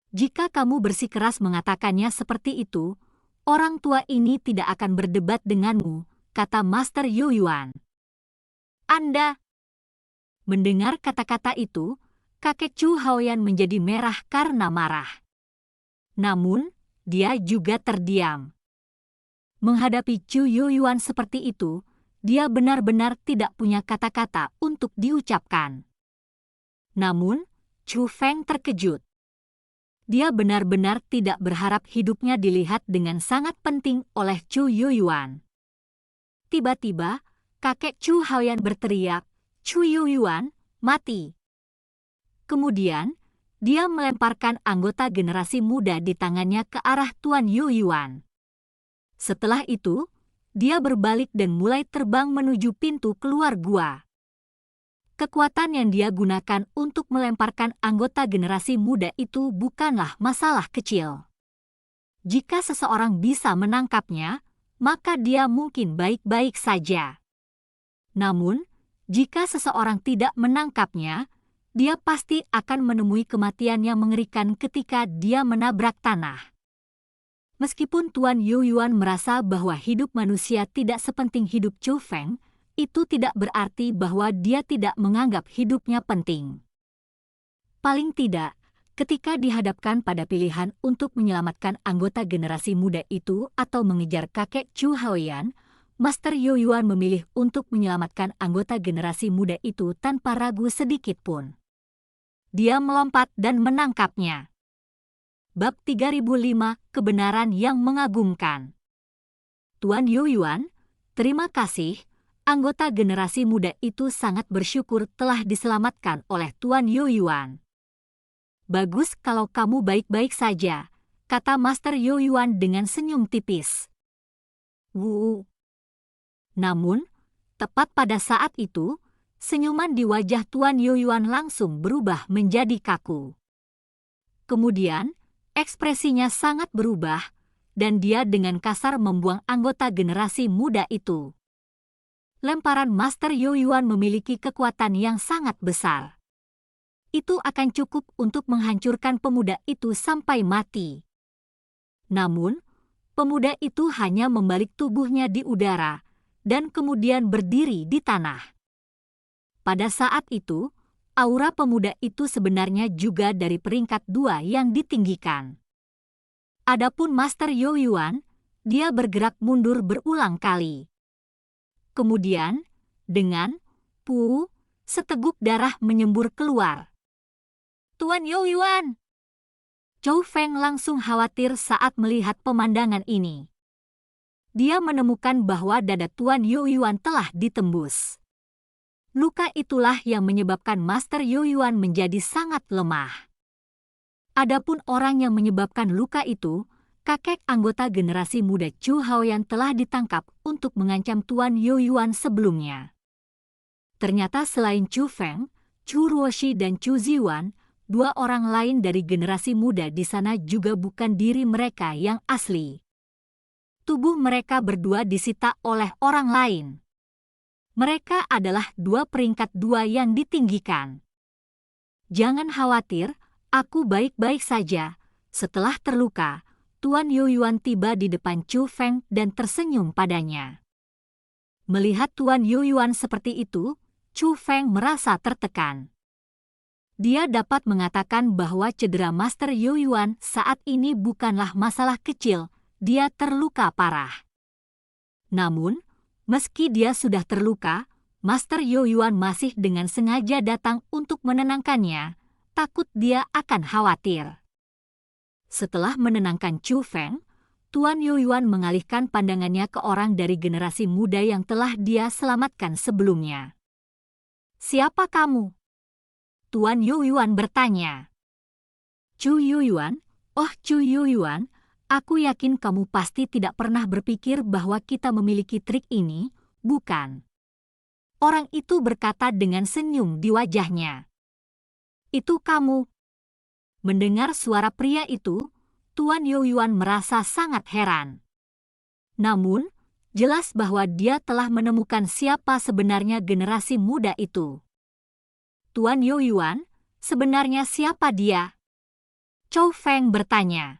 Jika kamu bersikeras mengatakannya seperti itu, orang tua ini tidak akan berdebat denganmu, kata Master Yo Yuan. Anda. Mendengar kata-kata itu, kakek Chu Haoyan menjadi merah karena marah. Namun, dia juga terdiam. Menghadapi Chu Yo Yuan seperti itu, dia benar-benar tidak punya kata-kata untuk diucapkan. Namun, Chu Feng terkejut. Dia benar-benar tidak berharap hidupnya dilihat dengan sangat penting oleh Chu Yo Yuan. Tiba-tiba, kakek Chu Haoyan berteriak, Chu Yo Yuan, mati. Kemudian, dia melemparkan anggota generasi muda di tangannya ke arah Tuan Yo Yuan. Setelah itu, dia berbalik dan mulai terbang menuju pintu keluar gua. Kekuatan yang dia gunakan untuk melemparkan anggota generasi muda itu bukanlah masalah kecil. Jika seseorang bisa menangkapnya, maka dia mungkin baik-baik saja. Namun, jika seseorang tidak menangkapnya, dia pasti akan menemui kematian yang mengerikan ketika dia menabrak tanah. Meskipun Tuan Yo Yuan merasa bahwa hidup manusia tidak sepenting hidup Chu Feng, itu tidak berarti bahwa dia tidak menganggap hidupnya penting. Paling tidak, ketika dihadapkan pada pilihan untuk menyelamatkan anggota generasi muda itu atau mengejar kakek Chu Haoyan, Master Yo Yuan memilih untuk menyelamatkan anggota generasi muda itu tanpa ragu sedikit pun. Dia melompat dan menangkapnya. Bab 3005, Kebenaran yang Mengagumkan. Tuan Yo Yuan, terima kasih. Anggota generasi muda itu sangat bersyukur telah diselamatkan oleh Tuan Yo Yuan. Bagus kalau kamu baik-baik saja, kata Master Yo Yuan dengan senyum tipis. Wu. Namun, tepat pada saat itu, senyuman di wajah Tuan Yo Yuan langsung berubah menjadi kaku. Kemudian, ekspresinya sangat berubah, dan dia dengan kasar membuang anggota generasi muda itu. Lemparan Master Yo Yuan memiliki kekuatan yang sangat besar. Itu akan cukup untuk menghancurkan pemuda itu sampai mati. Namun, pemuda itu hanya membalik tubuhnya di udara, dan kemudian berdiri di tanah. Pada saat itu, aura pemuda itu sebenarnya juga dari peringkat 2 yang ditinggikan. Adapun Master Yo Yuan, dia bergerak mundur berulang kali. Kemudian, dengan seteguk darah menyembur keluar. Tuan Yo Yuan! Chu Feng langsung khawatir saat melihat pemandangan ini. Dia menemukan bahwa dada Tuan Yo Yuan telah ditembus. Luka itulah yang menyebabkan Master Yo Yuan menjadi sangat lemah. Adapun orang yang menyebabkan luka itu, kakek anggota generasi muda Chu Haoyan telah ditangkap untuk mengancam Tuan Yo Yuan sebelumnya. Ternyata selain Chu Feng, Chu Ruoshi dan Chu Ziwan, 2 orang lain dari generasi muda di sana juga bukan diri mereka yang asli. Tubuh mereka berdua disita oleh orang lain. Mereka adalah 2 peringkat 2 yang ditinggikan. Jangan khawatir, aku baik-baik saja. Setelah terluka, Tuan Yo Yuan tiba di depan Chu Feng dan tersenyum padanya. Melihat Tuan Yo Yuan seperti itu, Chu Feng merasa tertekan. Dia dapat mengatakan bahwa cedera Master Yo Yuan saat ini bukanlah masalah kecil, dia terluka parah. Namun, meski dia sudah terluka, Master Yoyuan masih dengan sengaja datang untuk menenangkannya, takut dia akan khawatir. Setelah menenangkan Chu Feng, Tuan Yoyuan mengalihkan pandangannya ke orang dari generasi muda yang telah dia selamatkan sebelumnya. "Siapa kamu?" Tuan Yoyuan bertanya. "Chu Yoyuan, oh Chu Yoyuan, aku yakin kamu pasti tidak pernah berpikir bahwa kita memiliki trik ini, bukan?" Orang itu berkata dengan senyum di wajahnya. "Itu kamu." Mendengar suara pria itu, Tuan Yoyuan merasa sangat heran. Namun, jelas bahwa dia telah menemukan siapa sebenarnya generasi muda itu. "Tuan Yoyuan, sebenarnya siapa dia?" Chou Feng bertanya.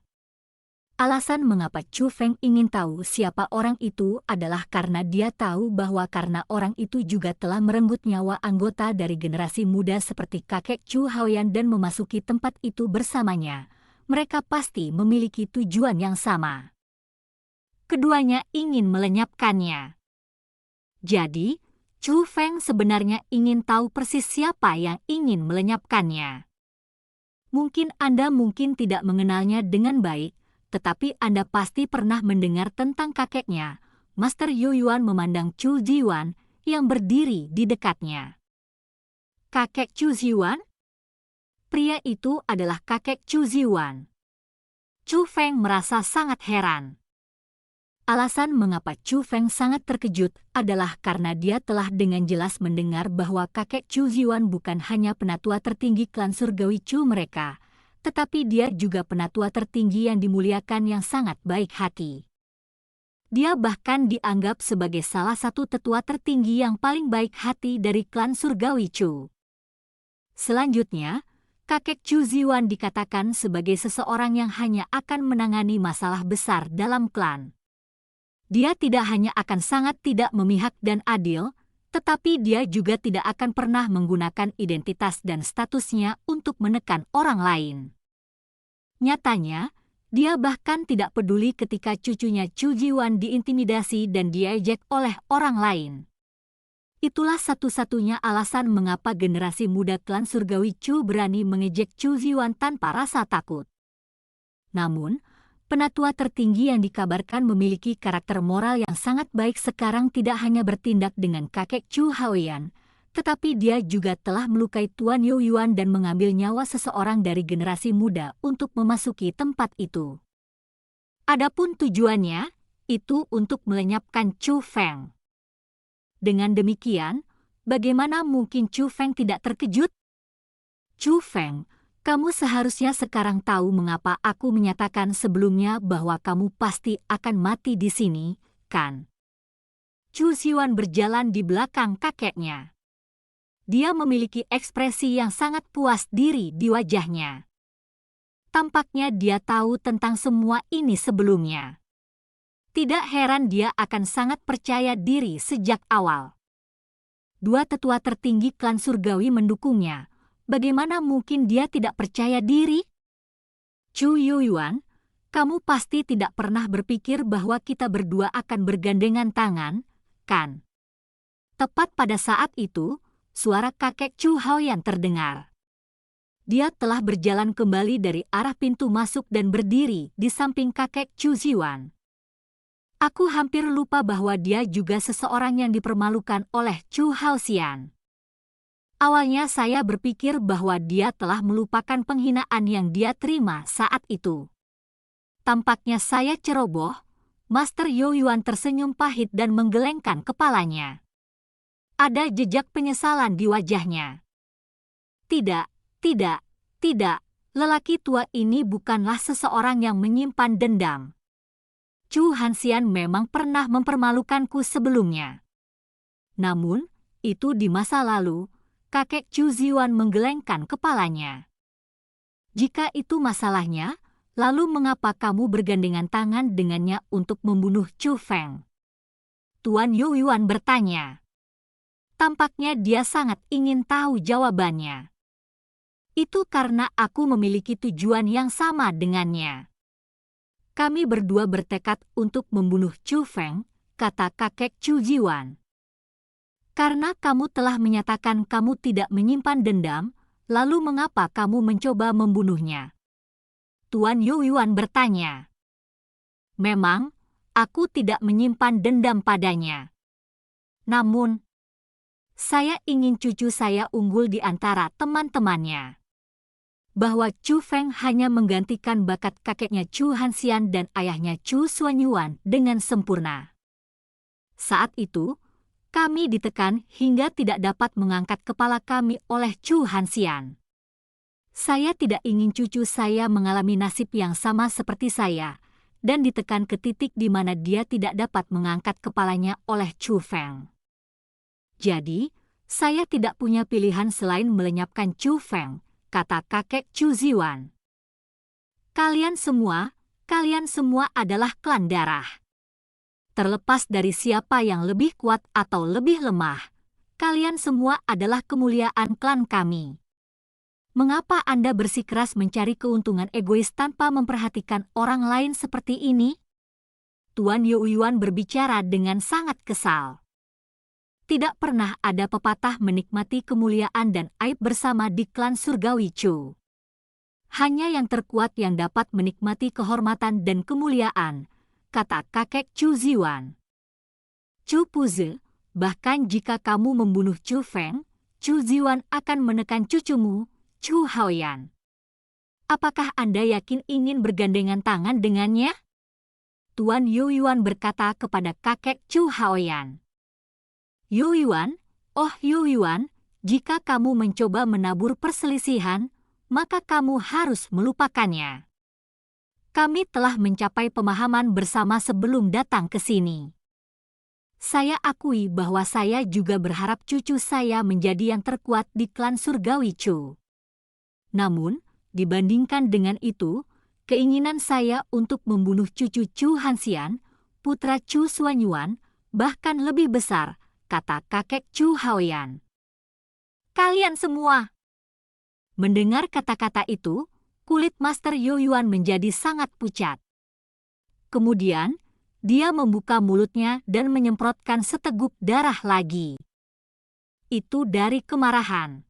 Alasan mengapa Chu Feng ingin tahu siapa orang itu adalah karena dia tahu bahwa karena orang itu juga telah merenggut nyawa anggota dari generasi muda seperti kakek Chu Haoyan dan memasuki tempat itu bersamanya, mereka pasti memiliki tujuan yang sama. Keduanya ingin melenyapkannya. Jadi, Chu Feng sebenarnya ingin tahu persis siapa yang ingin melenyapkannya. Mungkin Anda tidak mengenalnya dengan baik, tetapi Anda pasti pernah mendengar tentang kakeknya. Master Yoyuan memandang Chu Jiwan yang berdiri di dekatnya. "Kakek Chu Jiwan?" Pria itu adalah kakek Chu Jiwan. Chu Feng merasa sangat heran. Alasan mengapa Chu Feng sangat terkejut adalah karena dia telah dengan jelas mendengar bahwa kakek Chu Jiwan bukan hanya penatua tertinggi klan surgawi Chu mereka, tetapi dia juga penatua tertinggi yang dimuliakan yang sangat baik hati. Dia bahkan dianggap sebagai salah satu tetua tertinggi yang paling baik hati dari klan surgawi Chu. Selanjutnya, kakek Chu Jiwan dikatakan sebagai seseorang yang hanya akan menangani masalah besar dalam klan. Dia tidak hanya akan sangat tidak memihak dan adil, tetapi dia juga tidak akan pernah menggunakan identitas dan statusnya untuk menekan orang lain. Nyatanya, dia bahkan tidak peduli ketika cucunya Chu Jiwan diintimidasi dan diejek oleh orang lain. Itulah satu-satunya alasan mengapa generasi muda klan surgawi Chu berani mengejek Chu Jiwan tanpa rasa takut. Namun, penatua tertinggi yang dikabarkan memiliki karakter moral yang sangat baik sekarang tidak hanya bertindak dengan kakek Chu Haoyan, tetapi dia juga telah melukai Tuan Yoyuan dan mengambil nyawa seseorang dari generasi muda untuk memasuki tempat itu. Adapun tujuannya, itu untuk melenyapkan Chu Feng. Dengan demikian, bagaimana mungkin Chu Feng tidak terkejut? "Chu Feng, kamu seharusnya sekarang tahu mengapa aku menyatakan sebelumnya bahwa kamu pasti akan mati di sini, kan?" Chu Jiwan berjalan di belakang kakeknya. Dia memiliki ekspresi yang sangat puas diri di wajahnya. Tampaknya dia tahu tentang semua ini sebelumnya. Tidak heran dia akan sangat percaya diri sejak awal. Dua tetua tertinggi klan surgawi mendukungnya. Bagaimana mungkin dia tidak percaya diri? "Chu Yoyuan, kamu pasti tidak pernah berpikir bahwa kita berdua akan bergandengan tangan, kan?" Tepat pada saat itu, suara kakek Chu Haoyan terdengar. Dia telah berjalan kembali dari arah pintu masuk dan berdiri di samping kakek Chu Jiwan. "Aku hampir lupa bahwa dia juga seseorang yang dipermalukan oleh Chu Haoxian. Awalnya saya berpikir bahwa dia telah melupakan penghinaan yang dia terima saat itu. Tampaknya saya ceroboh." Master Yoyuan tersenyum pahit dan menggelengkan kepalanya. Ada jejak penyesalan di wajahnya. Tidak, tidak. Lelaki tua ini bukanlah seseorang yang menyimpan dendam. Chu Hanxian memang pernah mempermalukanku sebelumnya. Namun, itu di masa lalu. Kakek Chu Jiwan menggelengkan kepalanya. "Jika itu masalahnya, lalu mengapa kamu bergandengan tangan dengannya untuk membunuh Chu Feng?" Tuan Yoyuan bertanya. Tampaknya dia sangat ingin tahu jawabannya. "Itu karena aku memiliki tujuan yang sama dengannya. Kami berdua bertekad untuk membunuh Chu Feng," kata kakek Chu Jiwan. Karena kamu telah menyatakan kamu tidak menyimpan dendam, lalu mengapa kamu mencoba membunuhnya? Tuan Yuan bertanya. Memang, aku tidak menyimpan dendam padanya. Namun, saya ingin cucu saya unggul di antara teman-temannya. Bahwa Chu Feng hanya menggantikan bakat kakeknya Chu Hanxian dan ayahnya Chu Xuanyuan dengan sempurna. Saat itu, kami ditekan hingga tidak dapat mengangkat kepala kami oleh Chu Hanxian. Saya tidak ingin cucu saya mengalami nasib yang sama seperti saya, dan ditekan ke titik di mana dia tidak dapat mengangkat kepalanya oleh Chu Feng. Jadi, saya tidak punya pilihan selain melenyapkan Chu Feng, kata kakek Chu Ziwan. Kalian semua adalah klan darah. Terlepas dari siapa yang lebih kuat atau lebih lemah, kalian semua adalah kemuliaan klan kami. Mengapa Anda bersikeras mencari keuntungan egois tanpa memperhatikan orang lain seperti ini? Tuan Yuan berbicara dengan sangat kesal. Tidak pernah ada pepatah menikmati kemuliaan dan aib bersama di klan surgawi Chu. Hanya yang terkuat yang dapat menikmati kehormatan dan kemuliaan, kata kakek Chu Ziwan. Chu Puze, bahkan jika kamu membunuh Chu Feng, Chu Ziwan akan menekan cucumu, Chu Haoyan. Apakah Anda yakin ingin bergandengan tangan dengannya? Tuan Yuan berkata kepada kakek Chu Haoyan. Yuan, oh Yuan, jika kamu mencoba menabur perselisihan, maka kamu harus melupakannya. Kami telah mencapai pemahaman bersama sebelum datang ke sini. Saya akui bahwa saya juga berharap cucu saya menjadi yang terkuat di klan surgawi Chu. Namun, dibandingkan dengan itu, keinginan saya untuk membunuh cucu Chu Hanxian, putra Chu Xuanyuan, bahkan lebih besar, kata kakek Chu Haoyan. Kalian semua! Mendengar kata-kata itu, kulit Master Yuan menjadi sangat pucat. Kemudian, dia membuka mulutnya dan menyemprotkan seteguk darah lagi. Itu dari kemarahan.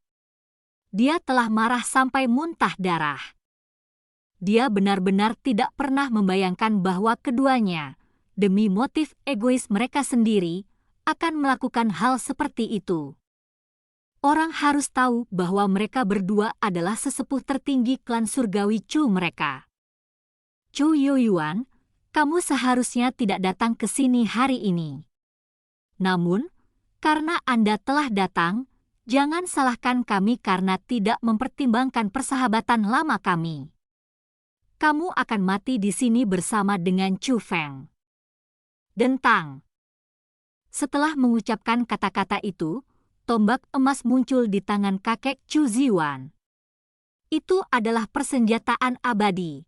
Dia telah marah sampai muntah darah. Dia benar-benar tidak pernah membayangkan bahwa keduanya, demi motif egois mereka sendiri, akan melakukan hal seperti itu. Orang harus tahu bahwa mereka berdua adalah sesepuh tertinggi klan surgawi Chu mereka. Chu Yuan, kamu seharusnya tidak datang ke sini hari ini. Namun, karena Anda telah datang, jangan salahkan kami karena tidak mempertimbangkan persahabatan lama kami. Kamu akan mati di sini bersama dengan Chu Feng. Dentang. Setelah mengucapkan kata-kata itu, tombak emas muncul di tangan kakek Chu Ziwan. Itu adalah persenjataan abadi.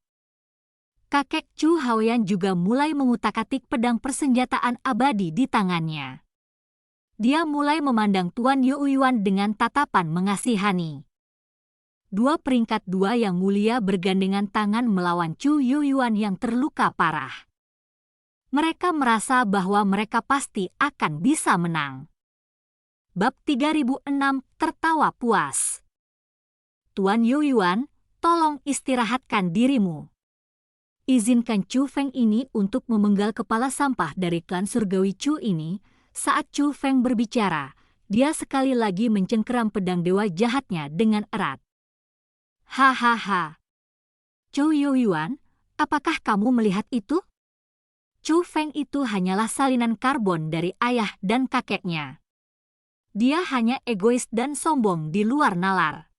Kakek Chu Haoyan juga mulai mengutak-atik pedang persenjataan abadi di tangannya. Dia mulai memandang Tuan Yuan dengan tatapan mengasihani. Dua peringkat dua yang mulia bergandengan tangan melawan Chu Yuan yang terluka parah. Mereka merasa bahwa mereka pasti akan bisa menang. Bab 3006 tertawa puas. Tuan Yuan, tolong istirahatkan dirimu. Izinkan Chu Feng ini untuk memenggal kepala sampah dari klan surgawi Chu ini. Saat Chu Feng berbicara, dia sekali lagi mencengkeram pedang dewa jahatnya dengan erat. Hahaha. Chu Yuan, apakah kamu melihat itu? Chu Feng itu hanyalah salinan karbon dari ayah dan kakeknya. Dia hanya egois dan sombong di luar nalar.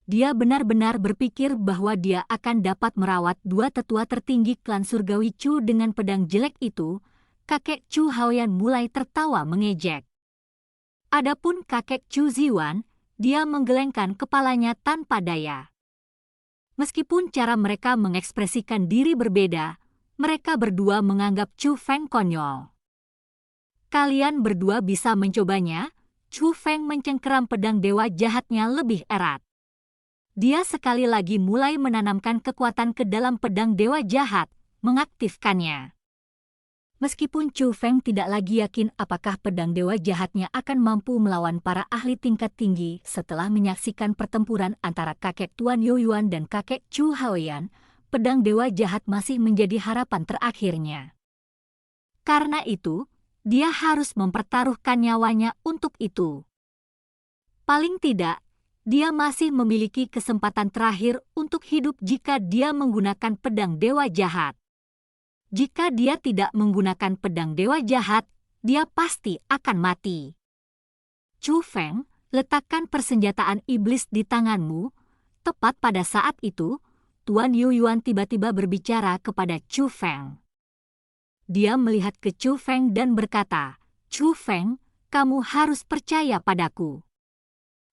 Dia benar-benar berpikir bahwa dia akan dapat merawat dua tetua tertinggi klan surgawi Chu dengan pedang jelek itu. Kakek Chu Haoyan mulai tertawa mengejek. Adapun kakek Chu Ziwan, dia menggelengkan kepalanya tanpa daya. Meskipun cara mereka mengekspresikan diri berbeda, mereka berdua menganggap Chu Feng konyol. Kalian berdua bisa mencobanya. Chu Feng mencengkeram pedang dewa jahatnya lebih erat. Dia sekali lagi mulai menanamkan kekuatan ke dalam pedang dewa jahat, mengaktifkannya. Meskipun Chu Feng tidak lagi yakin apakah pedang dewa jahatnya akan mampu melawan para ahli tingkat tinggi setelah menyaksikan pertempuran antara kakek Tuan Youyuan dan kakek Chu Haoyan, pedang dewa jahat masih menjadi harapan terakhirnya. Karena itu, dia harus mempertaruhkan nyawanya untuk itu. Paling tidak, dia masih memiliki kesempatan terakhir untuk hidup jika dia menggunakan pedang dewa jahat. Jika dia tidak menggunakan pedang dewa jahat, dia pasti akan mati. Chu Feng, letakkan persenjataan iblis di tanganmu. Tepat pada saat itu, Tuan Youyuan tiba-tiba berbicara kepada Chu Feng. Dia melihat ke Chu Feng dan berkata, "Chu Feng, kamu harus percaya padaku.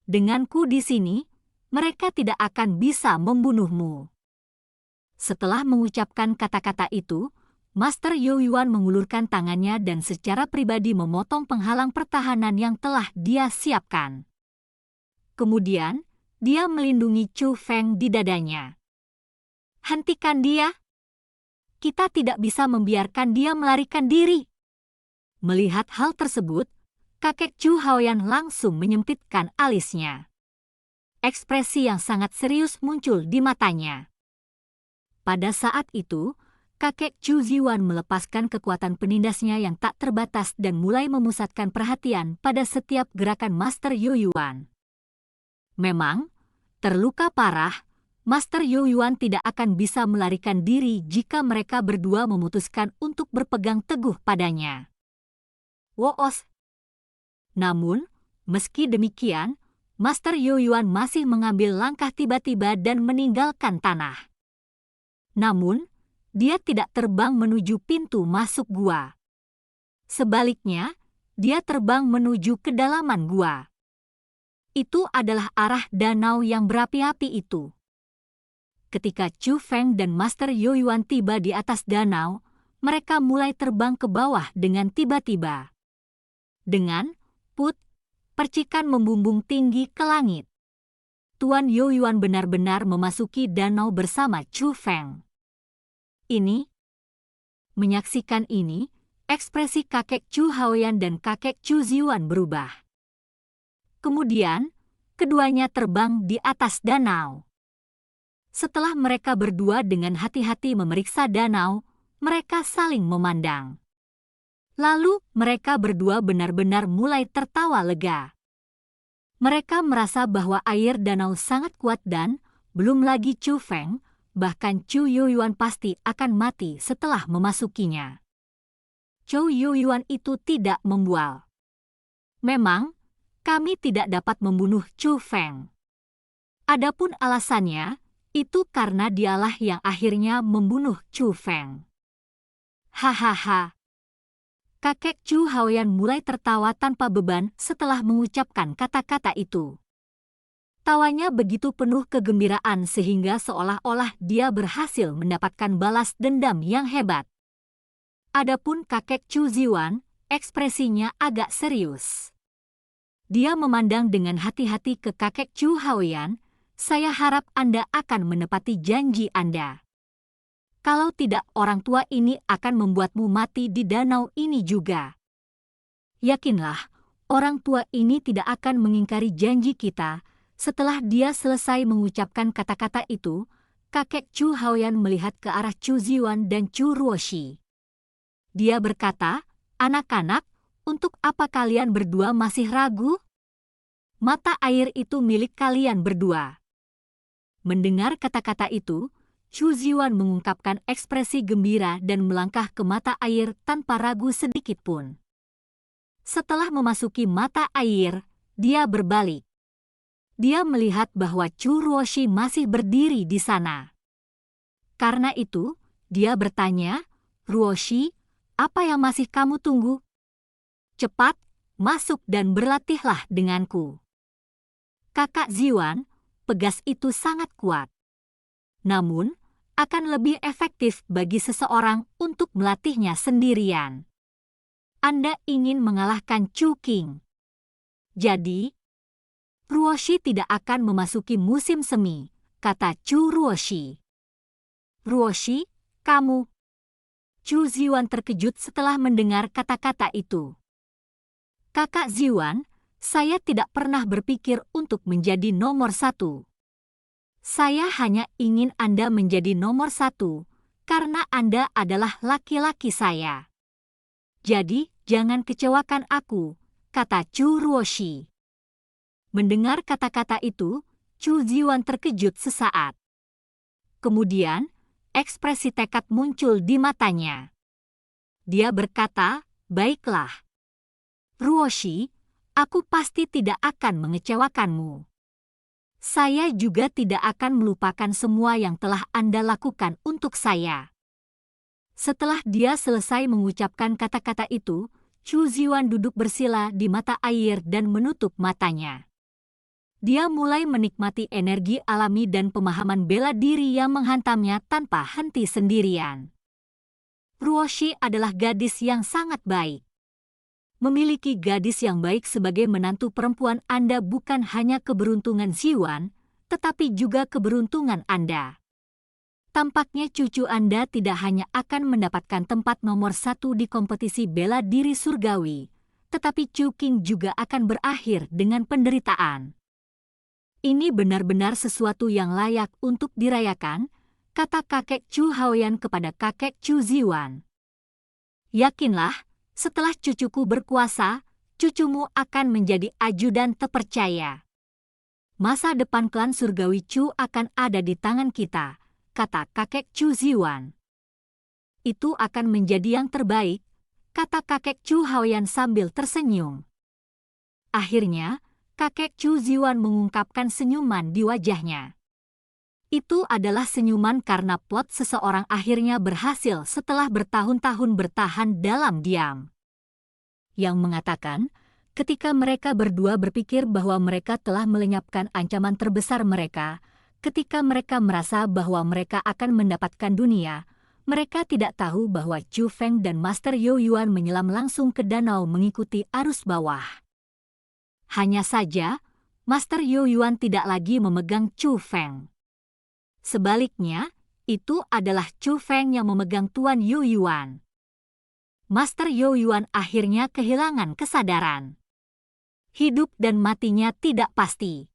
Denganku di sini, mereka tidak akan bisa membunuhmu." Setelah mengucapkan kata-kata itu, Master Youyuan mengulurkan tangannya dan secara pribadi memotong penghalang pertahanan yang telah dia siapkan. Kemudian, dia melindungi Chu Feng di dadanya. "Hentikan dia! Kita tidak bisa membiarkan dia melarikan diri." Melihat hal tersebut, kakek Chu Haoyan langsung menyempitkan alisnya. Ekspresi yang sangat serius muncul di matanya. Pada saat itu, kakek Chu Ziwan melepaskan kekuatan penindasnya yang tak terbatas dan mulai memusatkan perhatian pada setiap gerakan Master Youyuan. Memang, terluka parah, Master Youyuan tidak akan bisa melarikan diri jika mereka berdua memutuskan untuk berpegang teguh padanya. Woos. Namun, meski demikian, Master Youyuan masih mengambil langkah tiba-tiba dan meninggalkan tanah. Namun, dia tidak terbang menuju pintu masuk gua. Sebaliknya, dia terbang menuju kedalaman gua. Itu adalah arah danau yang berapi-api itu. Ketika Chu Feng dan Master Youyuan tiba di atas danau, mereka mulai terbang ke bawah dengan tiba-tiba. Dengan put, percikan membumbung tinggi ke langit. Tuan Youyuan benar-benar memasuki danau bersama Chu Feng. Menyaksikan ini, ekspresi kakek Chu Haoyan dan kakek Chu Ziwan berubah. Kemudian, keduanya terbang di atas danau. Setelah mereka berdua dengan hati-hati memeriksa danau, mereka saling memandang. Lalu, mereka berdua benar-benar mulai tertawa lega. Mereka merasa bahwa air danau sangat kuat dan, belum lagi Chu Feng, bahkan Chu Youyuan pasti akan mati setelah memasukinya. Chu Youyuan itu tidak membual. "Memang, kami tidak dapat membunuh Chu Feng. Adapun alasannya, itu karena dialah yang akhirnya membunuh Chu Feng." Hahaha. Kakek Chu Haoyan mulai tertawa tanpa beban setelah mengucapkan kata-kata itu. Tawanya begitu penuh kegembiraan sehingga seolah-olah dia berhasil mendapatkan balas dendam yang hebat. Adapun kakek Chu Ziwan, ekspresinya agak serius. Dia memandang dengan hati-hati ke kakek Chu Haoyan. "Saya harap Anda akan menepati janji Anda. Kalau tidak, orang tua ini akan membuatmu mati di danau ini juga. Yakinlah, orang tua ini tidak akan mengingkari janji kita." Setelah dia selesai mengucapkan kata-kata itu, kakek Chu Haoyan melihat ke arah Chu Ziwan dan Chu Ruoshi. Dia berkata, "Anak-anak, untuk apa kalian berdua masih ragu? Mata air itu milik kalian berdua." Mendengar kata-kata itu, Chu Ziwan mengungkapkan ekspresi gembira dan melangkah ke mata air tanpa ragu sedikit pun. Setelah memasuki mata air, dia berbalik. Dia melihat bahwa Chu Ruoshi masih berdiri di sana. Karena itu, dia bertanya, "Ruoshi, apa yang masih kamu tunggu? Cepat, masuk dan berlatihlah denganku." Kakak Ziwan, pegas itu sangat kuat. Namun, akan lebih efektif bagi seseorang untuk melatihnya sendirian. Anda ingin mengalahkan Chu King. Jadi, Ruoshi tidak akan memasuki musim semi, kata Chu Ruoshi. "Ruoshi, kamu..." Chu Ziwan terkejut setelah mendengar kata-kata itu. Kakak Ziwan, saya tidak pernah berpikir untuk menjadi nomor 1. Saya hanya ingin Anda menjadi nomor 1, karena Anda adalah laki-laki saya. Jadi, jangan kecewakan aku, kata Chu Ruoshi. Mendengar kata-kata itu, Chu Ziwan terkejut sesaat. Kemudian, ekspresi tekad muncul di matanya. Dia berkata, baiklah. Ruoshi, aku pasti tidak akan mengecewakanmu. Saya juga tidak akan melupakan semua yang telah Anda lakukan untuk saya. Setelah dia selesai mengucapkan kata-kata itu, Chu Ziwan duduk bersila di mata air dan menutup matanya. Dia mulai menikmati energi alami dan pemahaman bela diri yang menghantamnya tanpa henti sendirian. Ruoshi adalah gadis yang sangat baik. Memiliki gadis yang baik sebagai menantu perempuan Anda bukan hanya keberuntungan Ziwan, tetapi juga keberuntungan Anda. Tampaknya cucu Anda tidak hanya akan mendapatkan tempat nomor 1 di kompetisi bela diri surgawi, tetapi Chu Qing juga akan berakhir dengan penderitaan. Ini benar-benar sesuatu yang layak untuk dirayakan, kata kakek Chu Haoyan kepada kakek Chu Ziwan. Yakinlah, setelah cucuku berkuasa, cucumu akan menjadi ajudan terpercaya. Masa depan klan surgawi Chu akan ada di tangan kita, kata kakek Chu Ziwan. Itu akan menjadi yang terbaik, kata kakek Chu Haoyan sambil tersenyum. Akhirnya, kakek Chu Ziwan mengungkapkan senyuman di wajahnya. Itu adalah senyuman karena plot seseorang akhirnya berhasil setelah bertahun-tahun bertahan dalam diam. Yang mengatakan, ketika mereka berdua berpikir bahwa mereka telah melenyapkan ancaman terbesar mereka, ketika mereka merasa bahwa mereka akan mendapatkan dunia, mereka tidak tahu bahwa Chu Feng dan Master You Yuan menyelam langsung ke danau mengikuti arus bawah. Hanya saja, Master You Yuan tidak lagi memegang Chu Feng. Sebaliknya, itu adalah Chu Feng yang memegang Tuan You Yuan. Master You Yuan akhirnya kehilangan kesadaran. Hidup dan matinya tidak pasti.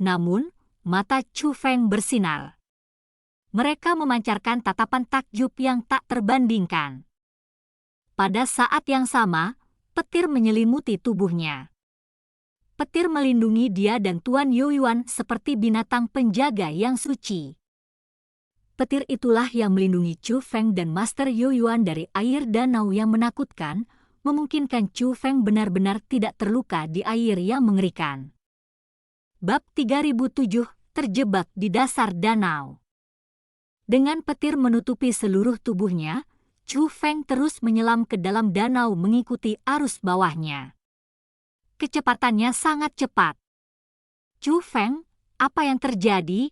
Namun, mata Chu Feng bersinar. Mereka memancarkan tatapan takjub yang tak terbandingkan. Pada saat yang sama, petir menyelimuti tubuhnya. Petir melindungi dia dan Tuan You Yuan seperti binatang penjaga yang suci. Petir itulah yang melindungi Chu Feng dan Master You Yuan dari air danau yang menakutkan, memungkinkan Chu Feng benar-benar tidak terluka di air yang mengerikan. Bab 3007, terjebak di dasar danau. Dengan petir menutupi seluruh tubuhnya, Chu Feng terus menyelam ke dalam danau mengikuti arus bawahnya. Kecepatannya sangat cepat. Chu Feng, apa yang terjadi?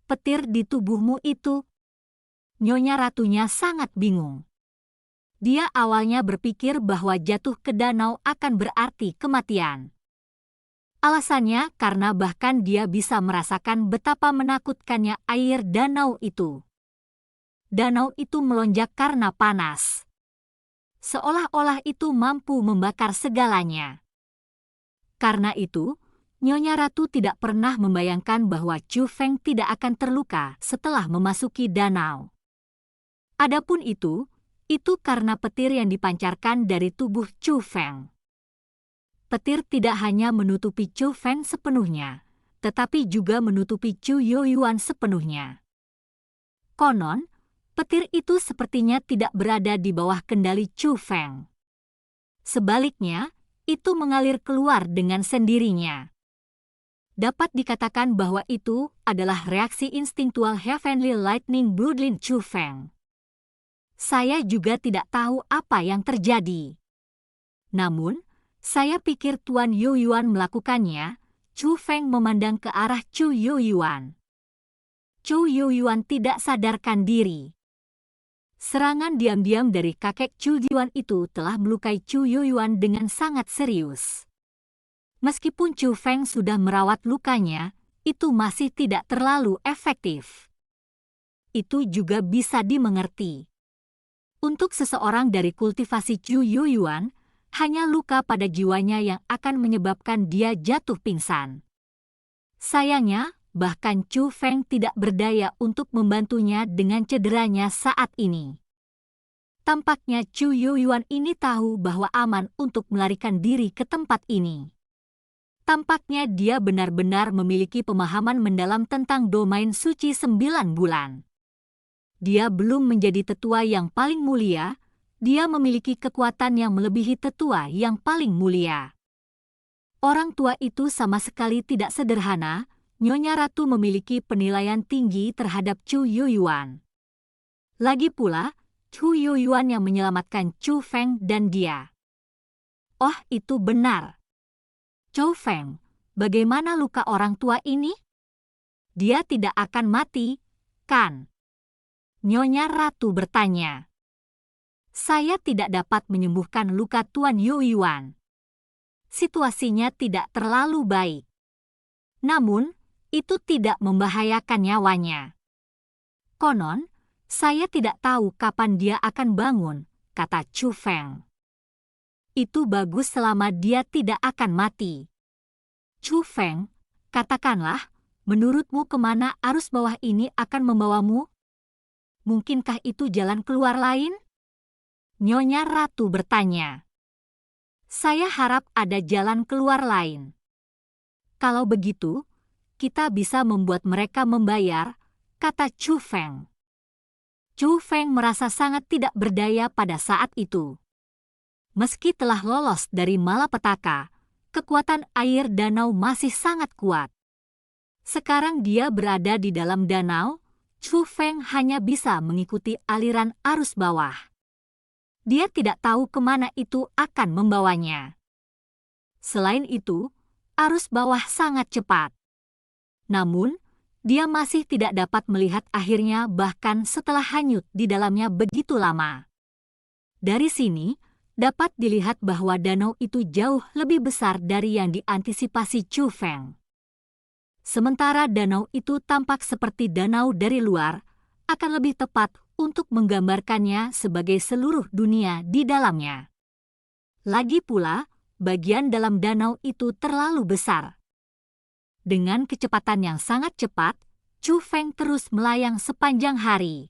Petir di tubuhmu itu. Nyonya ratunya sangat bingung. Dia awalnya berpikir bahwa jatuh ke danau akan berarti kematian. Alasannya karena bahkan dia bisa merasakan betapa menakutkannya air danau itu. Danau itu melonjak karena panas. Seolah-olah itu mampu membakar segalanya. Karena itu, Nyonya Ratu tidak pernah membayangkan bahwa Chu Feng tidak akan terluka setelah memasuki danau. Adapun itu karena petir yang dipancarkan dari tubuh Chu Feng. Petir tidak hanya menutupi Chu Feng sepenuhnya, tetapi juga menutupi Chu You Yuan sepenuhnya. Konon, petir itu sepertinya tidak berada di bawah kendali Chu Feng. Sebaliknya, itu mengalir keluar dengan sendirinya. Dapat dikatakan bahwa itu adalah reaksi instingtual Heavenly Lightning Bloodline Chu Feng. Saya juga tidak tahu apa yang terjadi. Namun, saya pikir Tuan You Yuan melakukannya. Chu Feng memandang ke arah Chu You Yuan. Chu You Yuan tidak sadarkan diri. Serangan diam-diam dari kakek Chu Ziwan itu telah melukai Chu You Yuan dengan sangat serius. Meskipun Chu Feng sudah merawat lukanya, itu masih tidak terlalu efektif. Itu juga bisa dimengerti. Untuk seseorang dari kultivasi Chu Yuyuan, hanya luka pada jiwanya yang akan menyebabkan dia jatuh pingsan. Sayangnya, bahkan Chu Feng tidak berdaya untuk membantunya dengan cederanya saat ini. Tampaknya Chu Yuyuan ini tahu bahwa aman untuk melarikan diri ke tempat ini. Tampaknya dia benar-benar memiliki pemahaman mendalam tentang domain suci 9 bulan. Dia belum menjadi tetua yang paling mulia, dia memiliki kekuatan yang melebihi tetua yang paling mulia. Orang tua itu sama sekali tidak sederhana, Nyonya Ratu memiliki penilaian tinggi terhadap Chu Yuyuan. Lagi pula, Chu Yuyuan yang menyelamatkan Chu Feng dan dia. Oh, itu benar. Chu Feng, bagaimana luka orang tua ini? Dia tidak akan mati, kan? Nyonya Ratu bertanya. Saya tidak dapat menyembuhkan luka Tuan Yuyuan. Situasinya tidak terlalu baik. Namun, itu tidak membahayakan nyawanya. Konon, saya tidak tahu kapan dia akan bangun, kata Chu Feng. Itu bagus selama dia tidak akan mati. Chu Feng, katakanlah, menurutmu kemana arus bawah ini akan membawamu? Mungkinkah itu jalan keluar lain? Nyonya Ratu bertanya. Saya harap ada jalan keluar lain. Kalau begitu, kita bisa membuat mereka membayar, kata Chu Feng. Chu Feng merasa sangat tidak berdaya pada saat itu. Meski telah lolos dari malapetaka, kekuatan air danau masih sangat kuat. Sekarang dia berada di dalam danau, Chu Feng hanya bisa mengikuti aliran arus bawah. Dia tidak tahu kemana itu akan membawanya. Selain itu, arus bawah sangat cepat. Namun, dia masih tidak dapat melihat akhirnya bahkan setelah hanyut di dalamnya begitu lama. Dari sini, dapat dilihat bahwa danau itu jauh lebih besar dari yang diantisipasi Chu Feng. Sementara danau itu tampak seperti danau dari luar, akan lebih tepat untuk menggambarkannya sebagai seluruh dunia di dalamnya. Lagi pula, bagian dalam danau itu terlalu besar. Dengan kecepatan yang sangat cepat, Chu Feng terus melayang sepanjang hari.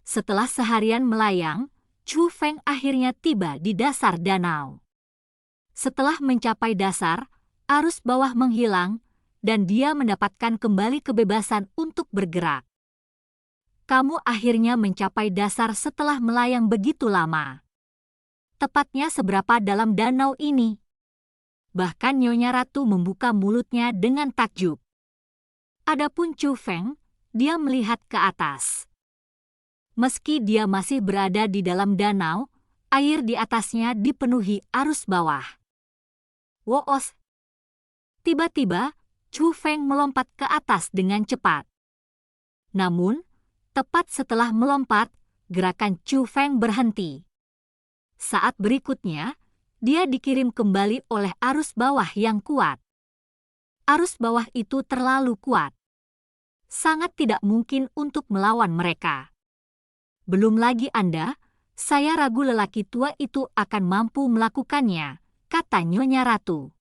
Setelah seharian melayang, Chu Feng akhirnya tiba di dasar danau. Setelah mencapai dasar, arus bawah menghilang, dan dia mendapatkan kembali kebebasan untuk bergerak. Kamu akhirnya mencapai dasar setelah melayang begitu lama. Tepatnya seberapa dalam danau ini? Bahkan Nyonya Ratu membuka mulutnya dengan takjub. Adapun Chu Feng, dia melihat ke atas. Meski dia masih berada di dalam danau, air di atasnya dipenuhi arus bawah. Woos! Tiba-tiba, Chu Feng melompat ke atas dengan cepat. Namun, tepat setelah melompat, gerakan Chu Feng berhenti. Saat berikutnya, dia dikirim kembali oleh arus bawah yang kuat. Arus bawah itu terlalu kuat. Sangat tidak mungkin untuk melawan mereka. Belum lagi Anda, saya ragu lelaki tua itu akan mampu melakukannya, kata Nyonya Ratu.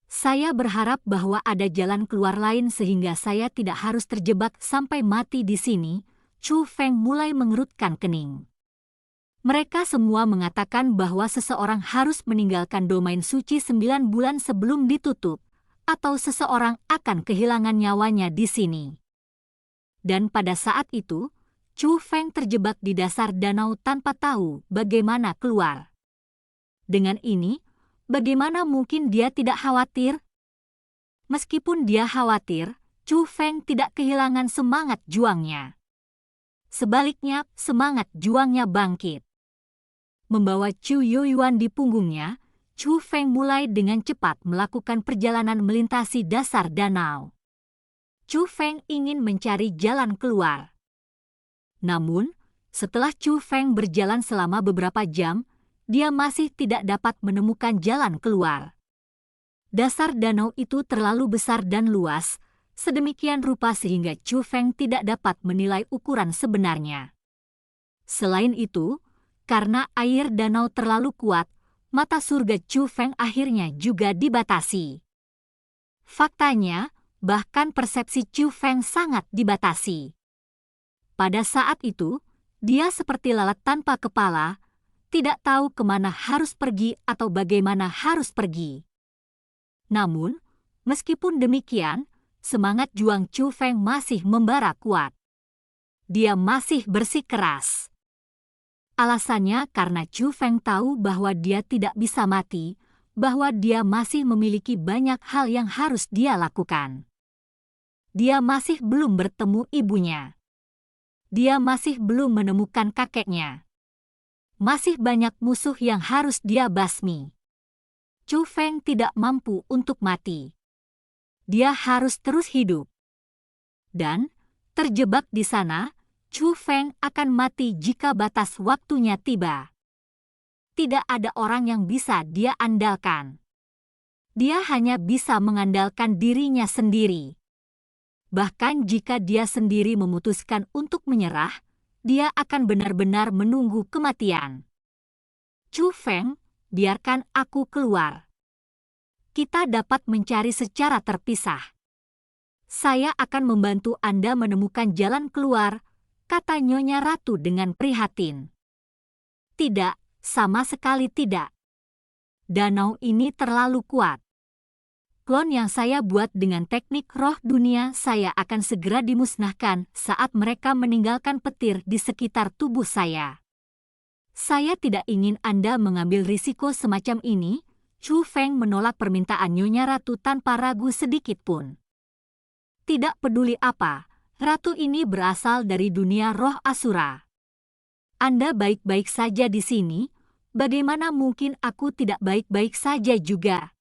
Saya berharap bahwa ada jalan keluar lain sehingga saya tidak harus terjebak sampai mati di sini. Chu Feng mulai mengerutkan kening. Mereka semua mengatakan bahwa seseorang harus meninggalkan domain suci 9 bulan sebelum ditutup, atau seseorang akan kehilangan nyawanya di sini. Dan pada saat itu, Chu Feng terjebak di dasar danau tanpa tahu bagaimana keluar. Dengan ini, bagaimana mungkin dia tidak khawatir? Meskipun dia khawatir, Chu Feng tidak kehilangan semangat juangnya. Sebaliknya, semangat juangnya bangkit. Membawa Chu Yuyuan di punggungnya, Chu Feng mulai dengan cepat melakukan perjalanan melintasi dasar danau. Chu Feng ingin mencari jalan keluar. Namun, setelah Chu Feng berjalan selama beberapa jam, dia masih tidak dapat menemukan jalan keluar. Dasar danau itu terlalu besar dan luas, sedemikian rupa sehingga Chu Feng tidak dapat menilai ukuran sebenarnya. Selain itu, karena air danau terlalu kuat, mata surga Chu Feng akhirnya juga dibatasi. Faktanya, bahkan persepsi Chu Feng sangat dibatasi. Pada saat itu, dia seperti lalat tanpa kepala, tidak tahu kemana harus pergi atau bagaimana harus pergi. Namun, meskipun demikian, semangat juang Chu Feng masih membara kuat. Dia masih bersikeras. Alasannya karena Chu Feng tahu bahwa dia tidak bisa mati, bahwa dia masih memiliki banyak hal yang harus dia lakukan. Dia masih belum bertemu ibunya. Dia masih belum menemukan kakeknya. Masih banyak musuh yang harus dia basmi. Chu Feng tidak mampu untuk mati. Dia harus terus hidup. Dan, terjebak di sana, Chu Feng akan mati jika batas waktunya tiba. Tidak ada orang yang bisa dia andalkan. Dia hanya bisa mengandalkan dirinya sendiri. Bahkan jika dia sendiri memutuskan untuk menyerah, dia akan benar-benar menunggu kematian. Chu Feng, biarkan aku keluar. Kita dapat mencari secara terpisah. Saya akan membantu Anda menemukan jalan keluar, kata Nyonya Ratu dengan prihatin. Tidak, sama sekali tidak. Danau ini terlalu kuat. Klon yang saya buat dengan teknik roh dunia saya akan segera dimusnahkan saat mereka meninggalkan petir di sekitar tubuh saya. Saya tidak ingin Anda mengambil risiko semacam ini. Chu Feng menolak permintaan Nyonya Ratu tanpa ragu sedikit pun. Tidak peduli apa, ratu ini berasal dari dunia roh Asura. Anda baik-baik saja di sini, bagaimana mungkin aku tidak baik-baik saja juga?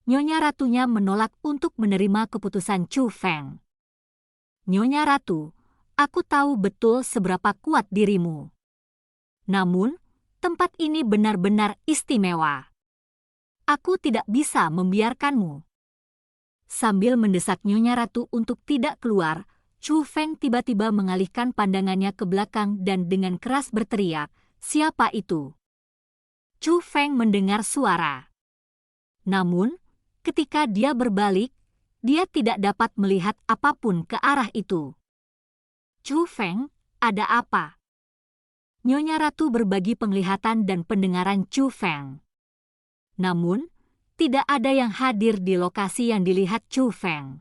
Nyonya Ratunya menolak untuk menerima keputusan Chu Feng. Nyonya Ratu, aku tahu betul seberapa kuat dirimu. Namun, tempat ini benar-benar istimewa. Aku tidak bisa membiarkanmu. Sambil mendesak Nyonya Ratu untuk tidak keluar, Chu Feng tiba-tiba mengalihkan pandangannya ke belakang dan dengan keras berteriak, "Siapa itu?" Chu Feng mendengar suara. Namun, ketika dia berbalik, dia tidak dapat melihat apapun ke arah itu. "Chu Feng, ada apa?" Nyonya Ratu berbagi penglihatan dan pendengaran Chu Feng. Namun, tidak ada yang hadir di lokasi yang dilihat Chu Feng.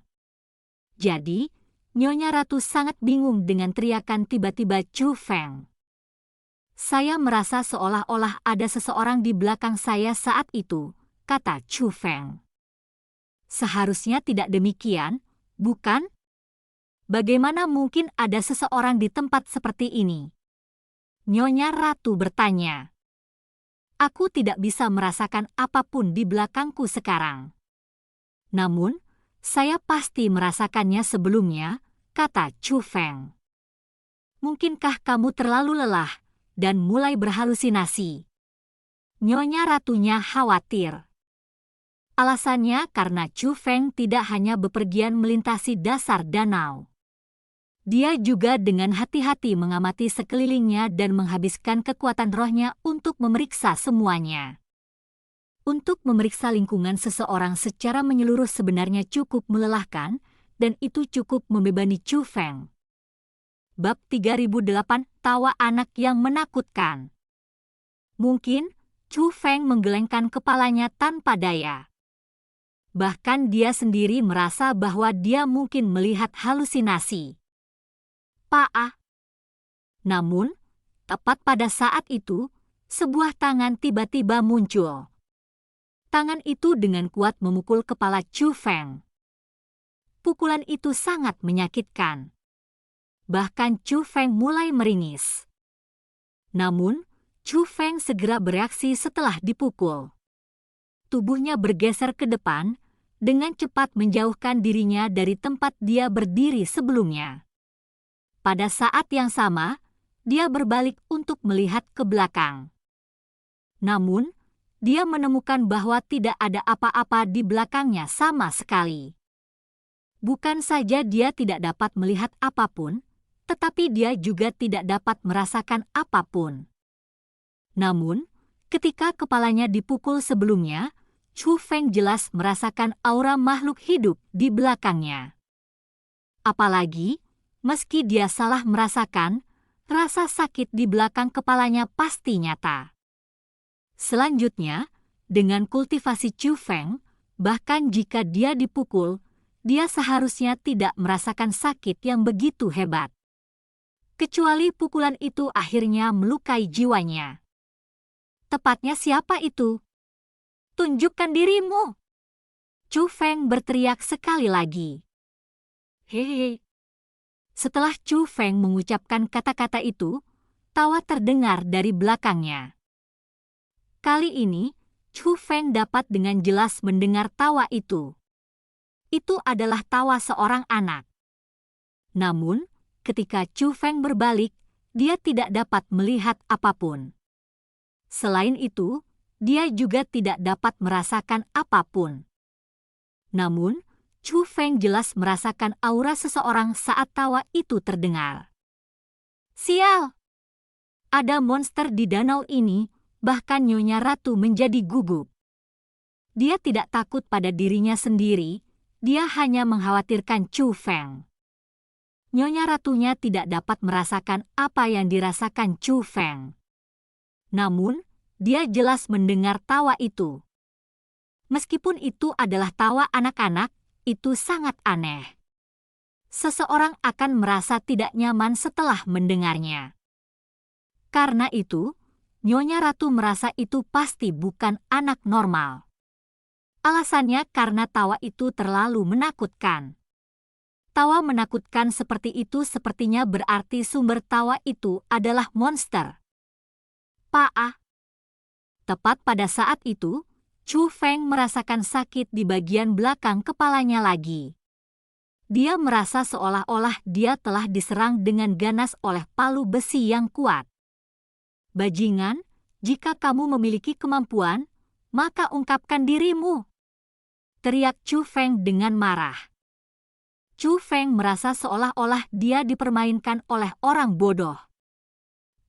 Jadi, Nyonya Ratu sangat bingung dengan teriakan tiba-tiba Chu Feng. "Saya merasa seolah-olah ada seseorang di belakang saya saat itu," kata Chu Feng. "Seharusnya tidak demikian, bukan? Bagaimana mungkin ada seseorang di tempat seperti ini?" Nyonya Ratu bertanya. "Aku tidak bisa merasakan apapun di belakangku sekarang. Namun, saya pasti merasakannya sebelumnya," kata Chu Feng. "Mungkinkah kamu terlalu lelah dan mulai berhalusinasi?" Nyonya Ratunya khawatir. Alasannya karena Chu Feng tidak hanya bepergian melintasi dasar danau. Dia juga dengan hati-hati mengamati sekelilingnya dan menghabiskan kekuatan rohnya untuk memeriksa semuanya. Untuk memeriksa lingkungan seseorang secara menyeluruh sebenarnya cukup melelahkan, dan itu cukup membebani Chu Feng. Bab 3008, Tawa Anak yang Menakutkan. Mungkin, Chu Feng menggelengkan kepalanya tanpa daya. Bahkan dia sendiri merasa bahwa dia mungkin melihat halusinasi. "Pak." Namun, tepat pada saat itu, sebuah tangan tiba-tiba muncul. Tangan itu dengan kuat memukul kepala Chu Feng. Pukulan itu sangat menyakitkan. Bahkan Chu Feng mulai meringis. Namun, Chu Feng segera bereaksi setelah dipukul. Tubuhnya bergeser ke depan, dengan cepat menjauhkan dirinya dari tempat dia berdiri sebelumnya. Pada saat yang sama, dia berbalik untuk melihat ke belakang. Namun, dia menemukan bahwa tidak ada apa-apa di belakangnya sama sekali. Bukan saja dia tidak dapat melihat apapun, tetapi dia juga tidak dapat merasakan apapun. Namun, ketika kepalanya dipukul sebelumnya, Chu Feng jelas merasakan aura makhluk hidup di belakangnya. Apalagi, meski dia salah merasakan, rasa sakit di belakang kepalanya pasti nyata. Selanjutnya, dengan kultivasi Chu Feng, bahkan jika dia dipukul, dia seharusnya tidak merasakan sakit yang begitu hebat. Kecuali pukulan itu akhirnya melukai jiwanya. Tepatnya siapa itu? Tunjukkan dirimu! Chu Feng berteriak sekali lagi. Hehehe. Setelah Chu Feng mengucapkan kata-kata itu, tawa terdengar dari belakangnya. Kali ini, Chu Feng dapat dengan jelas mendengar tawa itu. Itu adalah tawa seorang anak. Namun, ketika Chu Feng berbalik, dia tidak dapat melihat apapun. Selain itu, dia juga tidak dapat merasakan apapun. Namun, Chu Feng jelas merasakan aura seseorang saat tawa itu terdengar. Sial! Ada monster di danau ini, bahkan Nyonya Ratu menjadi gugup. Dia tidak takut pada dirinya sendiri, dia hanya mengkhawatirkan Chu Feng. Nyonya Ratunya tidak dapat merasakan apa yang dirasakan Chu Feng. Namun, dia jelas mendengar tawa itu. Meskipun itu adalah tawa anak-anak, itu sangat aneh. Seseorang akan merasa tidak nyaman setelah mendengarnya. Karena itu, Nyonya Ratu merasa itu pasti bukan anak normal. Alasannya karena tawa itu terlalu menakutkan. Tawa menakutkan seperti itu sepertinya berarti sumber tawa itu adalah monster. Paah. Tepat pada saat itu, Chu Feng merasakan sakit di bagian belakang kepalanya lagi. Dia merasa seolah-olah dia telah diserang dengan ganas oleh palu besi yang kuat. Bajingan, jika kamu memiliki kemampuan, maka ungkapkan dirimu. Teriak Chu Feng dengan marah. Chu Feng merasa seolah-olah dia dipermainkan oleh orang bodoh.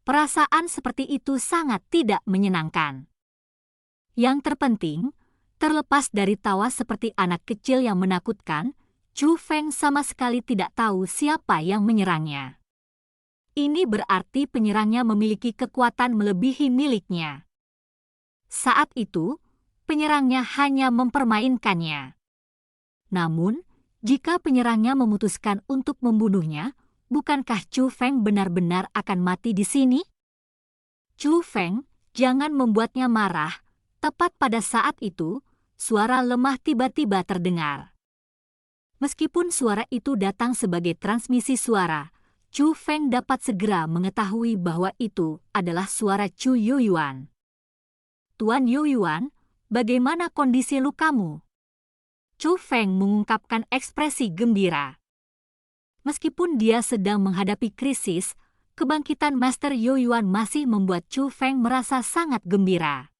Perasaan seperti itu sangat tidak menyenangkan. Yang terpenting, terlepas dari tawa seperti anak kecil yang menakutkan, Chu Feng sama sekali tidak tahu siapa yang menyerangnya. Ini berarti penyerangnya memiliki kekuatan melebihi miliknya. Saat itu, penyerangnya hanya mempermainkannya. Namun, jika penyerangnya memutuskan untuk membunuhnya, bukankah Chu Feng benar-benar akan mati di sini? Chu Feng, jangan membuatnya marah. Tepat pada saat itu, suara lemah tiba-tiba terdengar. Meskipun suara itu datang sebagai transmisi suara, Chu Feng dapat segera mengetahui bahwa itu adalah suara Chu Yueyuan. Tuan Yueyuan, bagaimana kondisi lukamu? Chu Feng mengungkapkan ekspresi gembira. Meskipun dia sedang menghadapi krisis, kebangkitan Master Yueyuan masih membuat Chu Feng merasa sangat gembira.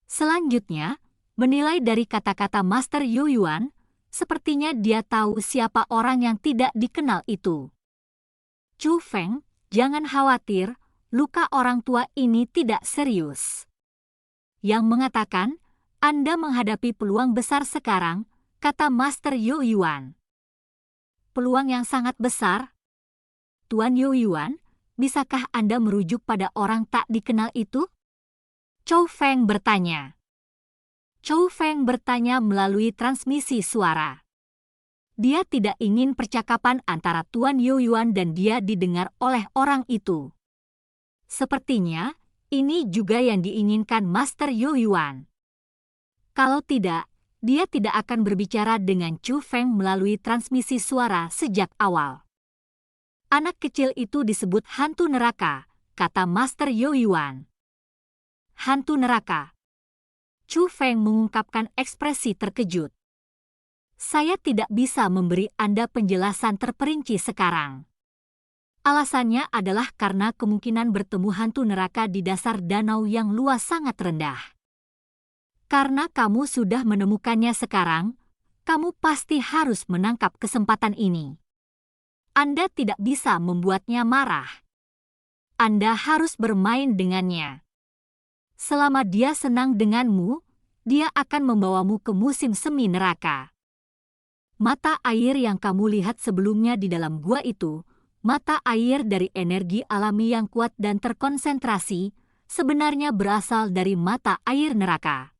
Selanjutnya, menilai dari kata-kata Master Yueyuan, sepertinya dia tahu siapa orang yang tidak dikenal itu. Chu Feng, jangan khawatir, luka orang tua ini tidak serius. Yang mengatakan, Anda menghadapi peluang besar sekarang, kata Master Yueyuan. Peluang yang sangat besar? Tuan Yueyuan, bisakah Anda merujuk pada orang tak dikenal itu? Chu Feng bertanya. Chu Feng bertanya melalui transmisi suara. Dia tidak ingin percakapan antara Tuan Yueyuan dan dia didengar oleh orang itu. Sepertinya, ini juga yang diinginkan Master Yueyuan. Kalau tidak, dia tidak akan berbicara dengan Chu Feng melalui transmisi suara sejak awal. Anak kecil itu disebut hantu neraka, kata Master Yueyuan. Hantu neraka. Chu Feng mengungkapkan ekspresi terkejut. Saya tidak bisa memberi Anda penjelasan terperinci sekarang. Alasannya adalah karena kemungkinan bertemu hantu neraka di dasar danau yang luas sangat rendah. Karena kamu sudah menemukannya sekarang, kamu pasti harus menangkap kesempatan ini. Anda tidak bisa membuatnya marah. Anda harus bermain dengannya. Selama dia senang denganmu, dia akan membawamu ke musim semi neraka. Mata air yang kamu lihat sebelumnya di dalam gua itu, mata air dari energi alami yang kuat dan terkonsentrasi, sebenarnya berasal dari mata air neraka.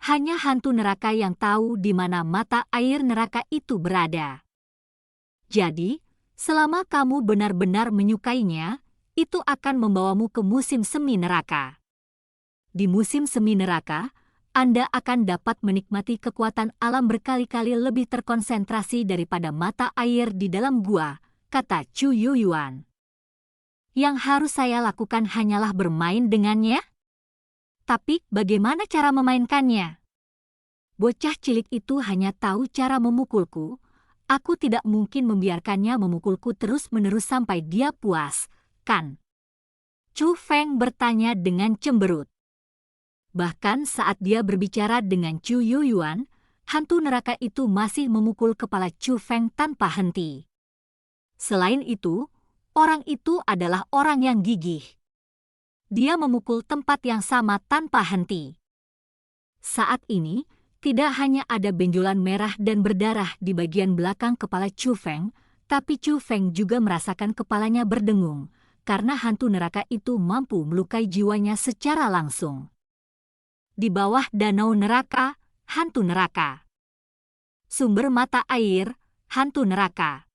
Hanya hantu neraka yang tahu di mana mata air neraka itu berada. Jadi, selama kamu benar-benar menyukainya, itu akan membawamu ke musim semi neraka. Di musim semi neraka, Anda akan dapat menikmati kekuatan alam berkali-kali lebih terkonsentrasi daripada mata air di dalam gua, kata Chu Yuyuan. Yang harus saya lakukan hanyalah bermain dengannya? Tapi bagaimana cara memainkannya? Bocah cilik itu hanya tahu cara memukulku. Aku tidak mungkin membiarkannya memukulku terus-menerus sampai dia puas, kan? Chu Feng bertanya dengan cemberut. Bahkan saat dia berbicara dengan Chu Yuyuan, hantu neraka itu masih memukul kepala Chu Feng tanpa henti. Selain itu, orang itu adalah orang yang gigih. Dia memukul tempat yang sama tanpa henti. Saat ini, tidak hanya ada benjolan merah dan berdarah di bagian belakang kepala Chu Feng, tapi Chu Feng juga merasakan kepalanya berdengung, karena hantu neraka itu mampu melukai jiwanya secara langsung. Di bawah danau neraka, hantu neraka. Sumber mata air, hantu neraka.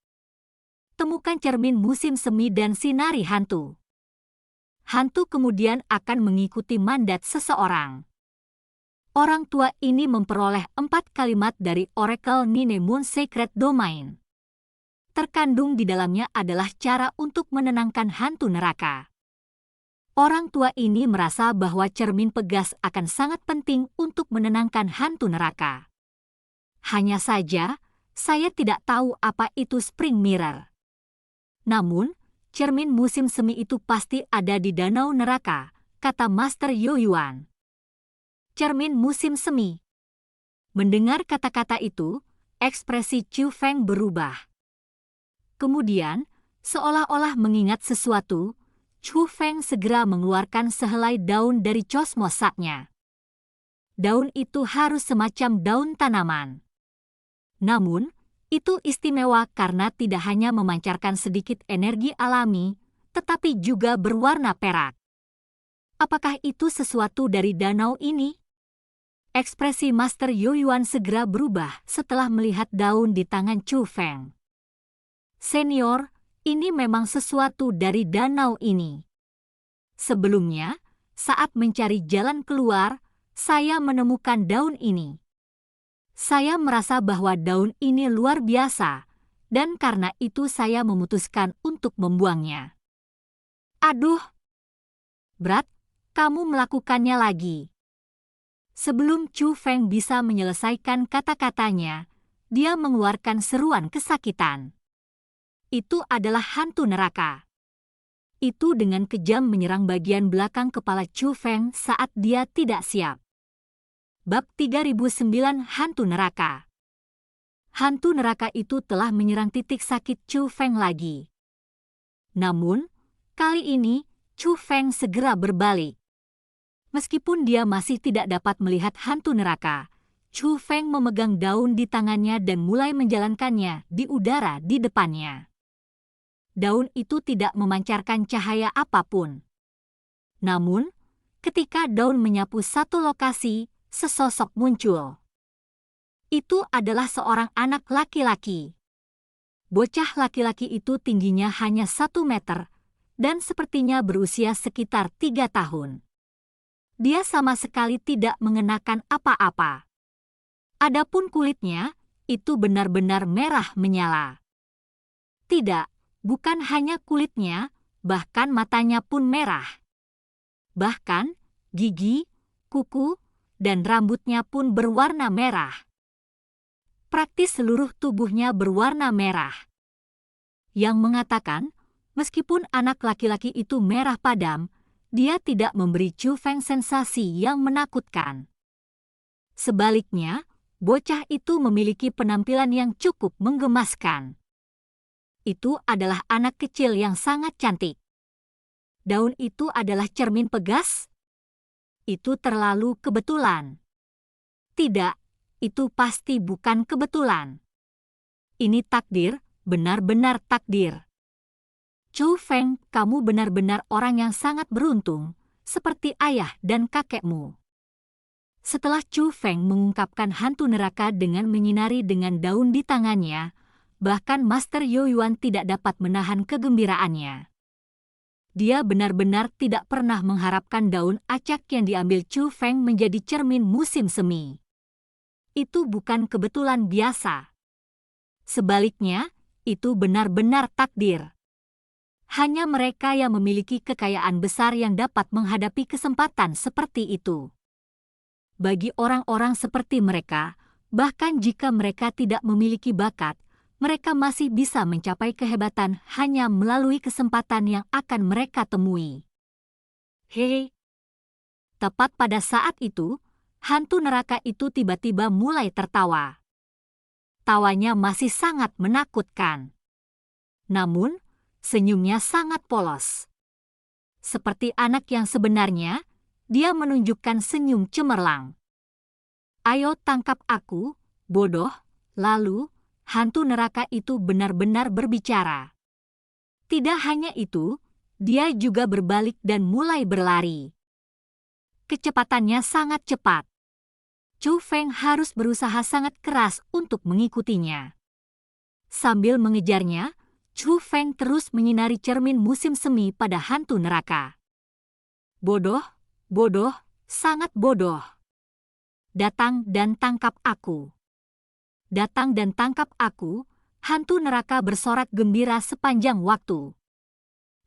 Temukan cermin musim semi dan sinari hantu. Hantu kemudian akan mengikuti mandat seseorang. Orang tua ini memperoleh 4 kalimat dari Oracle Nine Moon Sacred Domain. Terkandung di dalamnya adalah cara untuk menenangkan hantu neraka. Orang tua ini merasa bahwa cermin pegas akan sangat penting untuk menenangkan hantu neraka. Hanya saja, saya tidak tahu apa itu Spring Mirror. Namun, cermin musim semi itu pasti ada di danau neraka, kata Master Yoyuan. Cermin musim semi. Mendengar kata-kata itu, ekspresi Chu Feng berubah. Kemudian, seolah-olah mengingat sesuatu, Chu Feng segera mengeluarkan sehelai daun dari cosmosatnya. Daun itu harus semacam daun tanaman. Namun, itu istimewa karena tidak hanya memancarkan sedikit energi alami, tetapi juga berwarna perak. Apakah itu sesuatu dari danau ini? Ekspresi Master Yoyuan segera berubah setelah melihat daun di tangan Chu Feng. Senior, ini memang sesuatu dari danau ini. Sebelumnya, saat mencari jalan keluar, saya menemukan daun ini. Saya merasa bahwa daun ini luar biasa, dan karena itu saya memutuskan untuk membuangnya. Aduh, Brad, kamu melakukannya lagi. Sebelum Chu Feng bisa menyelesaikan kata-katanya, dia mengeluarkan seruan kesakitan. Itu adalah hantu neraka. Itu dengan kejam menyerang bagian belakang kepala Chu Feng saat dia tidak siap. Bab 3009 Hantu Neraka. Hantu neraka itu telah menyerang titik sakit Chu Feng lagi. Namun, kali ini Chu Feng segera berbalik. Meskipun dia masih tidak dapat melihat hantu neraka, Chu Feng memegang daun di tangannya dan mulai menjalankannya di udara di depannya. Daun itu tidak memancarkan cahaya apapun. Namun, ketika daun menyapu satu lokasi, sesosok muncul. Itu adalah seorang anak laki-laki. Bocah laki-laki itu tingginya hanya 1 meter dan sepertinya berusia sekitar 3 tahun. Dia sama sekali tidak mengenakan apa-apa. Adapun kulitnya, itu benar-benar merah menyala. Tidak, bukan hanya kulitnya, bahkan matanya pun merah. Bahkan, gigi, kuku, dan rambutnya pun berwarna merah. Praktis seluruh tubuhnya berwarna merah. Yang mengatakan, meskipun anak laki-laki itu merah padam, dia tidak memberi Chu Feng sensasi yang menakutkan. Sebaliknya, bocah itu memiliki penampilan yang cukup menggemaskan. Itu adalah anak kecil yang sangat cantik. Daun itu adalah cermin pegas? Itu terlalu kebetulan. Tidak, itu pasti bukan kebetulan. Ini takdir, benar-benar takdir. Chou Feng, kamu benar-benar orang yang sangat beruntung, seperti ayah dan kakekmu. Setelah Chou Feng mengungkapkan hantu neraka dengan menyinari dengan daun di tangannya, bahkan Master Yoyuan tidak dapat menahan kegembiraannya. Dia benar-benar tidak pernah mengharapkan daun acak yang diambil Chou Feng menjadi cermin musim semi. Itu bukan kebetulan biasa. Sebaliknya, itu benar-benar takdir. Hanya mereka yang memiliki kekayaan besar yang dapat menghadapi kesempatan seperti itu. Bagi orang-orang seperti mereka, bahkan jika mereka tidak memiliki bakat, mereka masih bisa mencapai kehebatan hanya melalui kesempatan yang akan mereka temui. Hei! Tepat pada saat itu, hantu neraka itu tiba-tiba mulai tertawa. Tawanya masih sangat menakutkan. Namun, senyumnya sangat polos. Seperti anak yang sebenarnya, dia menunjukkan senyum cemerlang. Ayo tangkap aku, bodoh. Lalu, hantu neraka itu benar-benar berbicara. Tidak hanya itu, dia juga berbalik dan mulai berlari. Kecepatannya sangat cepat. Chou Feng harus berusaha sangat keras untuk mengikutinya. Sambil mengejarnya, Chou Feng terus menyinari cermin musim semi pada hantu neraka. Bodoh, bodoh, sangat bodoh. Datang dan tangkap aku. Datang dan tangkap aku, hantu neraka bersorak gembira sepanjang waktu.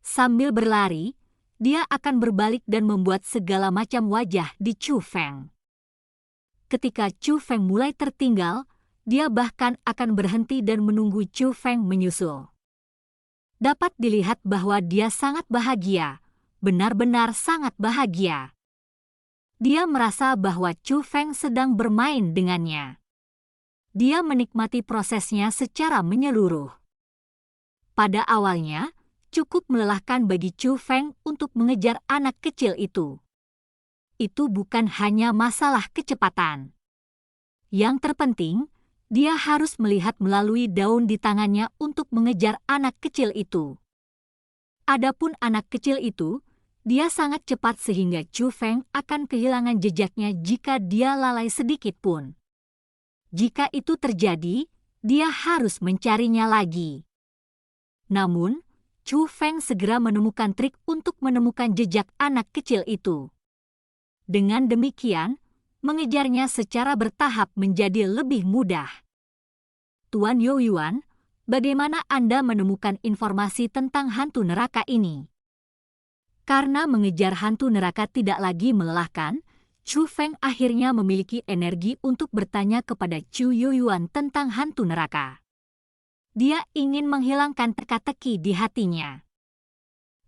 Sambil berlari, dia akan berbalik dan membuat segala macam wajah di Chou Feng. Ketika Chou Feng mulai tertinggal, dia bahkan akan berhenti dan menunggu Chou Feng menyusul. Dapat dilihat bahwa dia sangat bahagia, benar-benar sangat bahagia. Dia merasa bahwa Chou Feng sedang bermain dengannya. Dia menikmati prosesnya secara menyeluruh. Pada awalnya, cukup melelahkan bagi Chou Feng untuk mengejar anak kecil itu. Itu bukan hanya masalah kecepatan. Yang terpenting, dia harus melihat melalui daun di tangannya untuk mengejar anak kecil itu. Adapun anak kecil itu, dia sangat cepat sehingga Chou Feng akan kehilangan jejaknya jika dia lalai sedikit pun. Jika itu terjadi, dia harus mencarinya lagi. Namun, Chou Feng segera menemukan trik untuk menemukan jejak anak kecil itu. Dengan demikian, mengejarnya secara bertahap menjadi lebih mudah. Tuan Yoyuan, bagaimana Anda menemukan informasi tentang hantu neraka ini? Karena mengejar hantu neraka tidak lagi melelahkan, Chou Feng akhirnya memiliki energi untuk bertanya kepada Chu Yoyuan tentang hantu neraka. Dia ingin menghilangkan teka-teki di hatinya.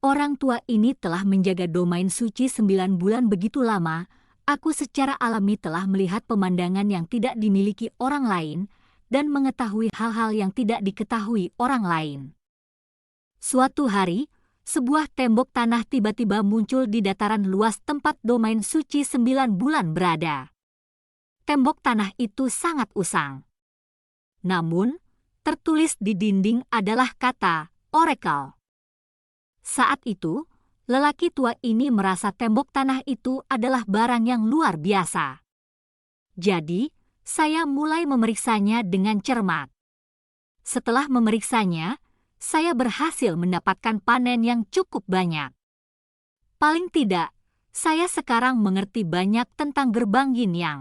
Orang tua ini telah menjaga domain suci 9 bulan begitu lama, aku secara alami telah melihat pemandangan yang tidak dimiliki orang lain dan mengetahui hal-hal yang tidak diketahui orang lain. Suatu hari, sebuah tembok tanah tiba-tiba muncul di dataran luas tempat domain suci 9 bulan berada. Tembok tanah itu sangat usang. Namun, tertulis di dinding adalah kata Oracle. Saat itu, lelaki tua ini merasa tembok tanah itu adalah barang yang luar biasa. Jadi, saya mulai memeriksanya dengan cermat. Setelah memeriksanya, saya berhasil mendapatkan panen yang cukup banyak. Paling tidak, saya sekarang mengerti banyak tentang gerbang Yin Yang.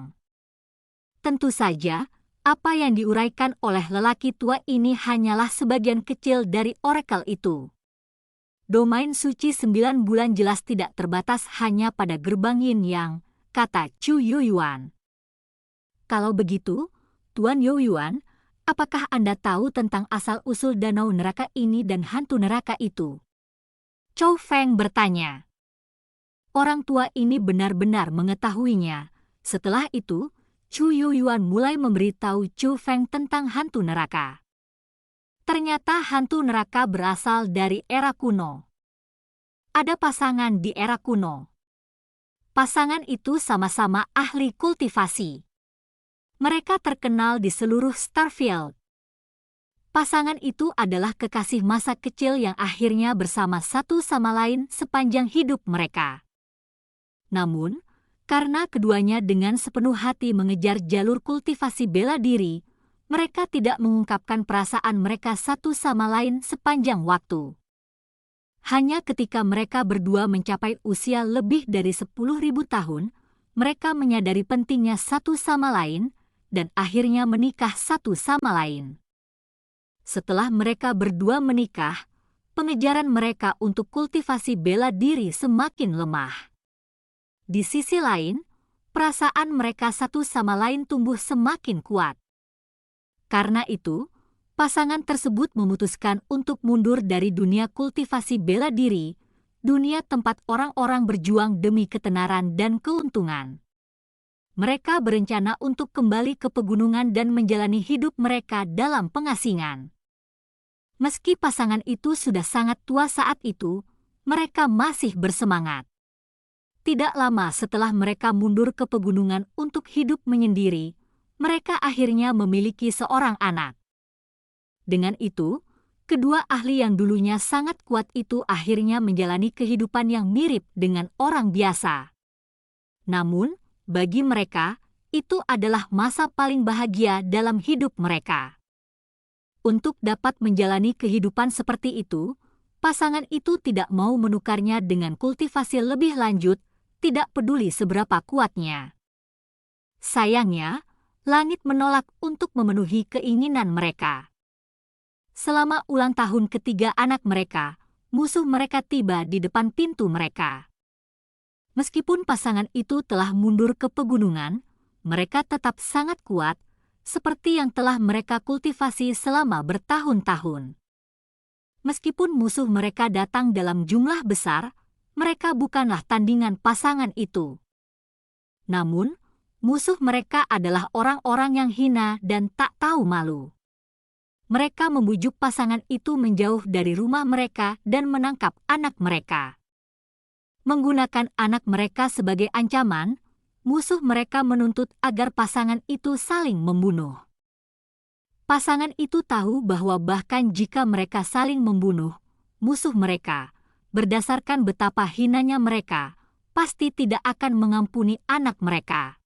Tentu saja, apa yang diuraikan oleh lelaki tua ini hanyalah sebagian kecil dari oracle itu. Domain suci 9 bulan jelas tidak terbatas hanya pada gerbang Yin Yang, kata Chu Yoyuan. Kalau begitu, Tuan Yoyuan, apakah Anda tahu tentang asal-usul danau neraka ini dan hantu neraka itu? Chou Feng bertanya. Orang tua ini benar-benar mengetahuinya. Setelah itu, Chu Yoyuan mulai memberitahu Chou Feng tentang hantu neraka. Ternyata hantu neraka berasal dari era kuno. Ada pasangan di era kuno. Pasangan itu sama-sama ahli kultivasi. Mereka terkenal di seluruh Starfield. Pasangan itu adalah kekasih masa kecil yang akhirnya bersama satu sama lain sepanjang hidup mereka. Namun, karena keduanya dengan sepenuh hati mengejar jalur kultivasi bela diri, mereka tidak mengungkapkan perasaan mereka satu sama lain sepanjang waktu. Hanya ketika mereka berdua mencapai usia lebih dari 10.000 tahun, mereka menyadari pentingnya satu sama lain dan akhirnya menikah satu sama lain. Setelah mereka berdua menikah, pengejaran mereka untuk kultivasi bela diri semakin lemah. Di sisi lain, perasaan mereka satu sama lain tumbuh semakin kuat. Karena itu, pasangan tersebut memutuskan untuk mundur dari dunia kultivasi bela diri, dunia tempat orang-orang berjuang demi ketenaran dan keuntungan. Mereka berencana untuk kembali ke pegunungan dan menjalani hidup mereka dalam pengasingan. Meski pasangan itu sudah sangat tua saat itu, mereka masih bersemangat. Tidak lama setelah mereka mundur ke pegunungan untuk hidup menyendiri, mereka akhirnya memiliki seorang anak. Dengan itu, kedua ahli yang dulunya sangat kuat itu akhirnya menjalani kehidupan yang mirip dengan orang biasa. Namun, bagi mereka, itu adalah masa paling bahagia dalam hidup mereka. Untuk dapat menjalani kehidupan seperti itu, pasangan itu tidak mau menukarnya dengan kultivasi lebih lanjut, tidak peduli seberapa kuatnya. Sayangnya, langit menolak untuk memenuhi keinginan mereka. Selama ulang tahun ketiga anak mereka, musuh mereka tiba di depan pintu mereka. Meskipun pasangan itu telah mundur ke pegunungan, mereka tetap sangat kuat, seperti yang telah mereka kultivasi selama bertahun-tahun. Meskipun musuh mereka datang dalam jumlah besar, mereka bukanlah tandingan pasangan itu. Namun, musuh mereka adalah orang-orang yang hina dan tak tahu malu. Mereka membujuk pasangan itu menjauh dari rumah mereka dan menangkap anak mereka. Menggunakan anak mereka sebagai ancaman, musuh mereka menuntut agar pasangan itu saling membunuh. Pasangan itu tahu bahwa bahkan jika mereka saling membunuh, musuh mereka, berdasarkan betapa hinanya mereka, pasti tidak akan mengampuni anak mereka.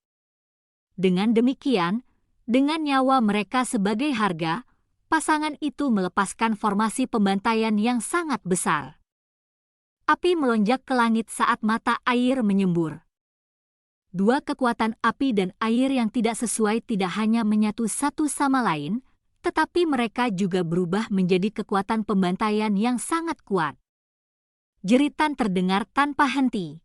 Dengan demikian, dengan nyawa mereka sebagai harga, pasangan itu melepaskan formasi pembantaian yang sangat besar. Api melonjak ke langit saat mata air menyembur. Dua kekuatan api dan air yang tidak sesuai tidak hanya menyatu satu sama lain, tetapi mereka juga berubah menjadi kekuatan pembantaian yang sangat kuat. Jeritan terdengar tanpa henti.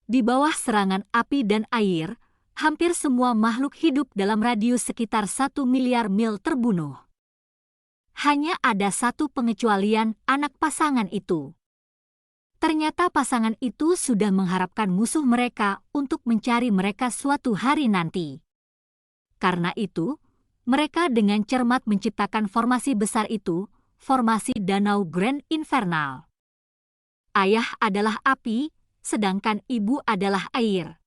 Di bawah serangan api dan air, hampir semua makhluk hidup dalam radius sekitar 1 miliar mil terbunuh. Hanya ada satu pengecualian, anak pasangan itu. Ternyata pasangan itu sudah mengharapkan musuh mereka untuk mencari mereka suatu hari nanti. Karena itu, mereka dengan cermat menciptakan formasi besar itu, formasi Danau Grand Infernal. Ayah adalah api, sedangkan ibu adalah air.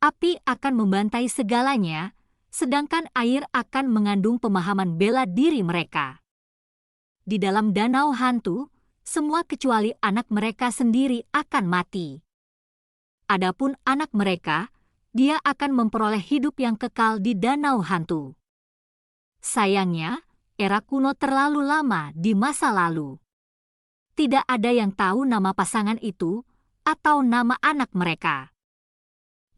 Api akan membantai segalanya, sedangkan air akan mengandung pemahaman bela diri mereka. Di dalam danau hantu, semua kecuali anak mereka sendiri akan mati. Adapun anak mereka, dia akan memperoleh hidup yang kekal di danau hantu. Sayangnya, era kuno terlalu lama di masa lalu. Tidak ada yang tahu nama pasangan itu atau nama anak mereka.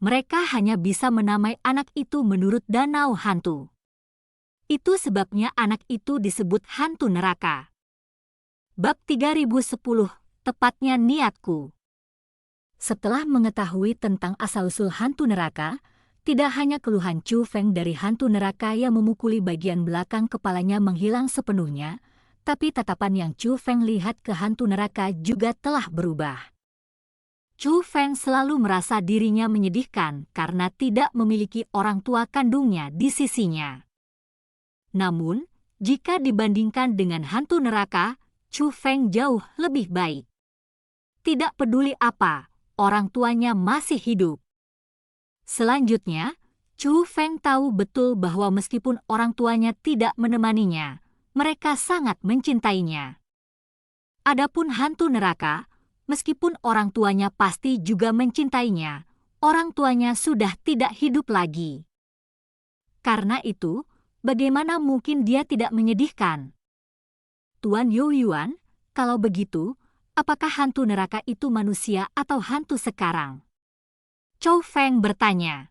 Mereka hanya bisa menamai anak itu menurut danau hantu. Itu sebabnya anak itu disebut hantu neraka. Bab 3010, tepatnya niatku. Setelah mengetahui tentang asal-usul hantu neraka, tidak hanya keluhan Chu Feng dari hantu neraka yang memukuli bagian belakang kepalanya menghilang sepenuhnya, tapi tatapan yang Chu Feng lihat ke hantu neraka juga telah berubah. Chu Feng selalu merasa dirinya menyedihkan karena tidak memiliki orang tua kandungnya di sisinya. Namun, jika dibandingkan dengan hantu neraka, Chu Feng jauh lebih baik. Tidak peduli apa, orang tuanya masih hidup. Selanjutnya, Chu Feng tahu betul bahwa meskipun orang tuanya tidak menemaninya, mereka sangat mencintainya. Adapun hantu neraka, meskipun orang tuanya pasti juga mencintainya, orang tuanya sudah tidak hidup lagi. Karena itu, bagaimana mungkin dia tidak menyedihkan? Tuan Youyuan, kalau begitu, apakah hantu neraka itu manusia atau hantu sekarang? Chu Feng bertanya.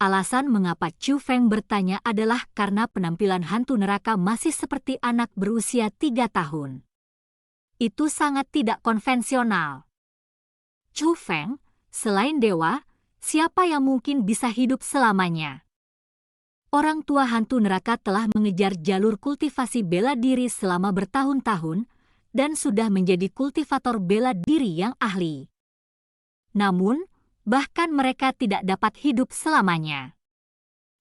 Alasan mengapa Chu Feng bertanya adalah karena penampilan hantu neraka masih seperti anak berusia 3 tahun. Itu sangat tidak konvensional. Chu Feng, selain dewa, siapa yang mungkin bisa hidup selamanya? Orang tua hantu neraka telah mengejar jalur kultivasi bela diri selama bertahun-tahun dan sudah menjadi kultivator bela diri yang ahli. Namun, bahkan mereka tidak dapat hidup selamanya.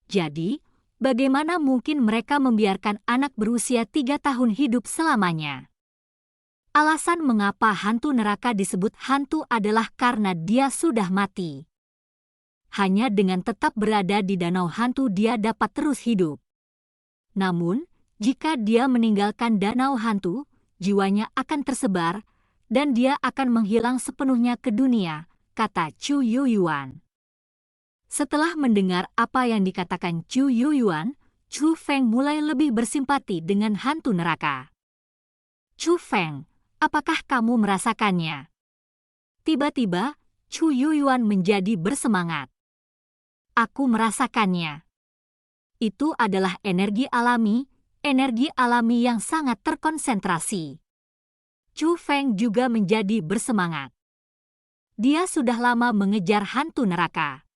Jadi, bagaimana mungkin mereka membiarkan anak berusia 3 tahun hidup selamanya? Alasan mengapa hantu neraka disebut hantu adalah karena dia sudah mati. Hanya dengan tetap berada di danau hantu dia dapat terus hidup. Namun, jika dia meninggalkan danau hantu, jiwanya akan tersebar, dan dia akan menghilang sepenuhnya ke dunia, kata Chu Youyuan. Setelah mendengar apa yang dikatakan Chu Youyuan, Chu Feng mulai lebih bersimpati dengan hantu neraka. Chu Feng, apakah kamu merasakannya? Tiba-tiba, Chu Youyuan menjadi bersemangat. Aku merasakannya. Itu adalah energi alami yang sangat terkonsentrasi. Chu Feng juga menjadi bersemangat. Dia sudah lama mengejar hantu neraka.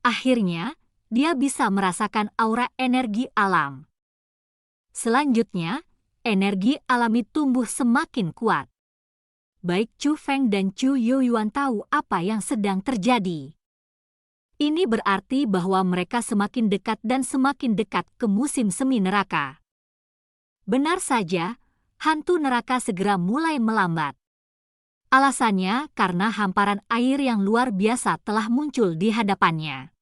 Akhirnya, dia bisa merasakan aura energi alam. Selanjutnya, energi alami tumbuh semakin kuat. Baik Chu Feng dan Chu Youyuan tahu apa yang sedang terjadi. Ini berarti bahwa mereka semakin dekat dan semakin dekat ke musim semi neraka. Benar saja, hantu neraka segera mulai melambat. Alasannya karena hamparan air yang luar biasa telah muncul di hadapannya.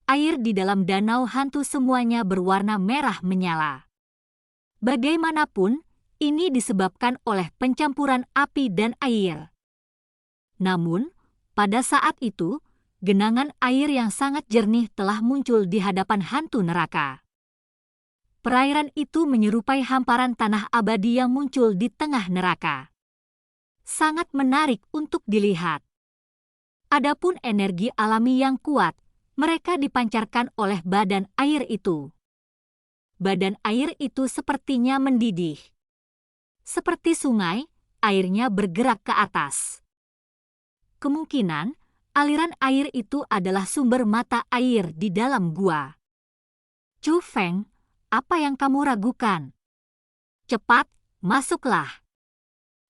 Air di dalam danau hantu semuanya berwarna merah menyala. Bagaimanapun, ini disebabkan oleh pencampuran api dan air. Namun, pada saat itu, genangan air yang sangat jernih telah muncul di hadapan hantu neraka. Perairan itu menyerupai hamparan tanah abadi yang muncul di tengah neraka. Sangat menarik untuk dilihat. Adapun energi alami yang kuat, mereka dipancarkan oleh badan air itu. Badan air itu sepertinya mendidih. Seperti sungai, airnya bergerak ke atas. Kemungkinan, aliran air itu adalah sumber mata air di dalam gua. Chu Feng, apa yang kamu ragukan? Cepat, masuklah.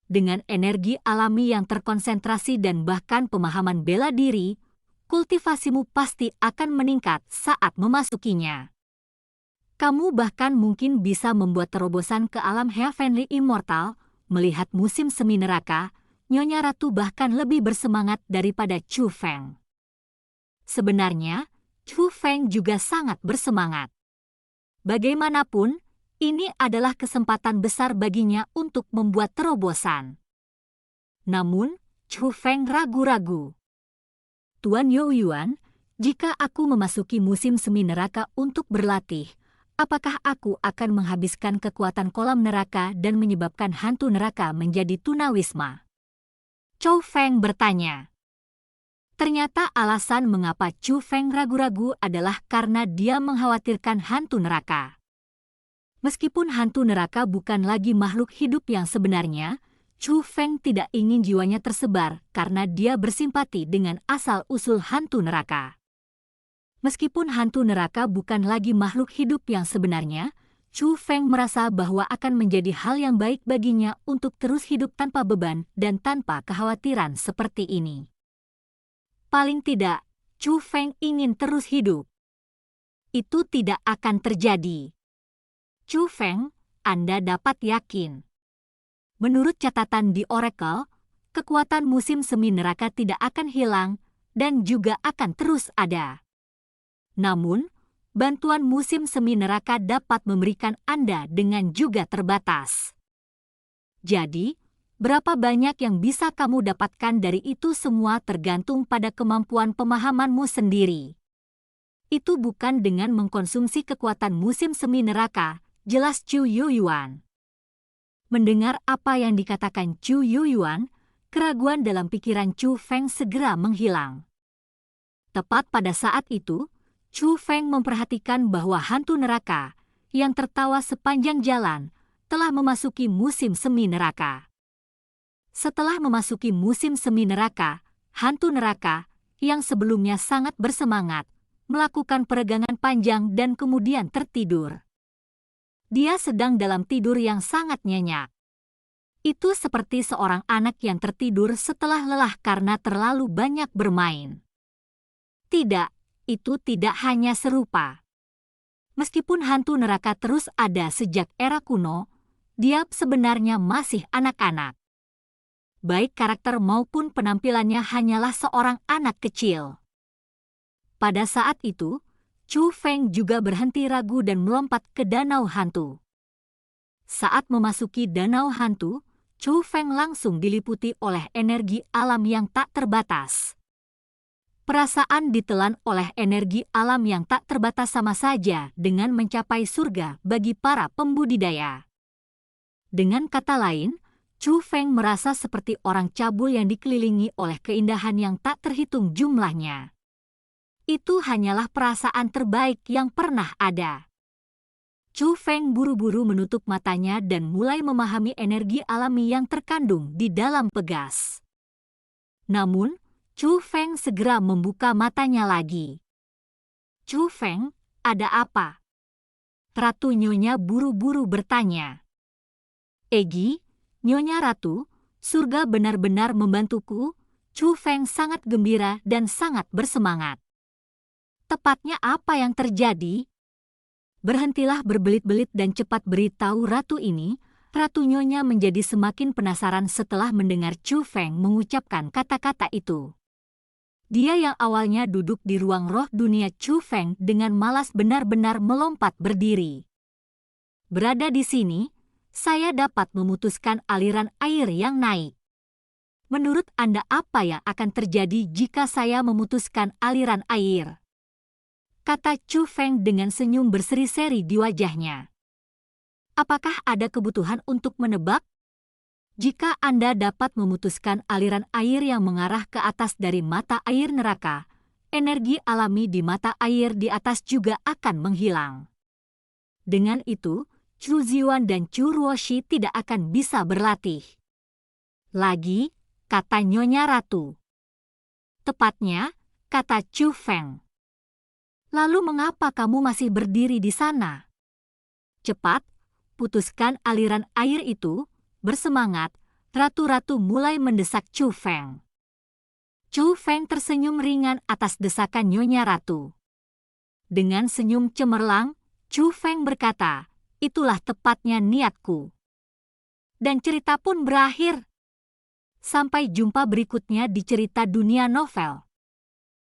Dengan energi alami yang terkonsentrasi dan bahkan pemahaman bela diri, kultivasimu pasti akan meningkat saat memasukinya. Kamu bahkan mungkin bisa membuat terobosan ke alam Heavenly Immortal, melihat musim semi neraka. Nyonya Ratu bahkan lebih bersemangat daripada Chu Feng. Sebenarnya, Chu Feng juga sangat bersemangat. Bagaimanapun, ini adalah kesempatan besar baginya untuk membuat terobosan. Namun, Chu Feng ragu-ragu. Tuan Youyuan, jika aku memasuki musim semi neraka untuk berlatih, apakah aku akan menghabiskan kekuatan kolam neraka dan menyebabkan hantu neraka menjadi tunawisma? Chu Feng bertanya. Ternyata alasan mengapa Chu Feng ragu-ragu adalah karena dia mengkhawatirkan hantu neraka. Meskipun hantu neraka bukan lagi makhluk hidup yang sebenarnya, Chu Feng tidak ingin jiwanya tersebar karena dia bersimpati dengan asal-usul hantu neraka. Meskipun hantu neraka bukan lagi makhluk hidup yang sebenarnya, Chu Feng merasa bahwa akan menjadi hal yang baik baginya untuk terus hidup tanpa beban dan tanpa kekhawatiran seperti ini. Paling tidak, Chu Feng ingin terus hidup. Itu tidak akan terjadi. Chu Feng, Anda dapat yakin. Menurut catatan di Oracle, kekuatan musim semi neraka tidak akan hilang dan juga akan terus ada. Namun, bantuan musim semi neraka dapat memberikan Anda dengan juga terbatas. Jadi, berapa banyak yang bisa kamu dapatkan dari itu semua tergantung pada kemampuan pemahamanmu sendiri. Itu bukan dengan mengkonsumsi kekuatan musim semi neraka, jelas Chu Yuyuan. Mendengar apa yang dikatakan Chu Yuyuan, keraguan dalam pikiran Chu Feng segera menghilang. Tepat pada saat itu, Chu Feng memperhatikan bahwa hantu neraka yang tertawa sepanjang jalan telah memasuki musim semi neraka. Setelah memasuki musim semi neraka, hantu neraka yang sebelumnya sangat bersemangat melakukan peregangan panjang dan kemudian tertidur. Dia sedang dalam tidur yang sangat nyenyak. Itu seperti seorang anak yang tertidur setelah lelah karena terlalu banyak bermain. Tidak, itu tidak hanya serupa. Meskipun hantu neraka terus ada sejak era kuno, dia sebenarnya masih anak-anak. Baik karakter maupun penampilannya hanyalah seorang anak kecil. Pada saat itu, Chu Feng juga berhenti ragu dan melompat ke danau hantu. Saat memasuki danau hantu, Chu Feng langsung diliputi oleh energi alam yang tak terbatas. Perasaan ditelan oleh energi alam yang tak terbatas sama saja dengan mencapai surga bagi para pembudidaya. Dengan kata lain, Chu Feng merasa seperti orang cabul yang dikelilingi oleh keindahan yang tak terhitung jumlahnya. Itu hanyalah perasaan terbaik yang pernah ada. Chu Feng buru-buru menutup matanya dan mulai memahami energi alami yang terkandung di dalam pegas. Namun, Chu Feng segera membuka matanya lagi. Chu Feng, ada apa? Ratu Nyonya buru-buru bertanya. Egi, Nyonya Ratu, surga benar-benar membantuku. Chu Feng sangat gembira dan sangat bersemangat. Tepatnya apa yang terjadi? Berhentilah berbelit-belit dan cepat beritahu ratu ini. Ratu Nyonya menjadi semakin penasaran setelah mendengar Chu Feng mengucapkan kata-kata itu. Dia yang awalnya duduk di ruang roh dunia Chu Feng dengan malas benar-benar melompat berdiri. Berada di sini, saya dapat memutuskan aliran air yang naik. Menurut Anda apa yang akan terjadi jika saya memutuskan aliran air? Kata Chu Feng dengan senyum berseri-seri di wajahnya. Apakah ada kebutuhan untuk menebak? Jika Anda dapat memutuskan aliran air yang mengarah ke atas dari mata air neraka, energi alami di mata air di atas juga akan menghilang. Dengan itu, Chu Ziwan dan Chu Ruoshi tidak akan bisa berlatih lagi, kata Nyonya Ratu. Tepatnya, kata Chu Feng. Lalu mengapa kamu masih berdiri di sana? Cepat, putuskan aliran air itu. Bersemangat, ratu-ratu mulai mendesak Chu Feng. Chu Feng tersenyum ringan atas desakan Nyonya Ratu. Dengan senyum cemerlang, Chu Feng berkata, itulah tepatnya niatku. Dan cerita pun berakhir. Sampai jumpa berikutnya di cerita dunia novel.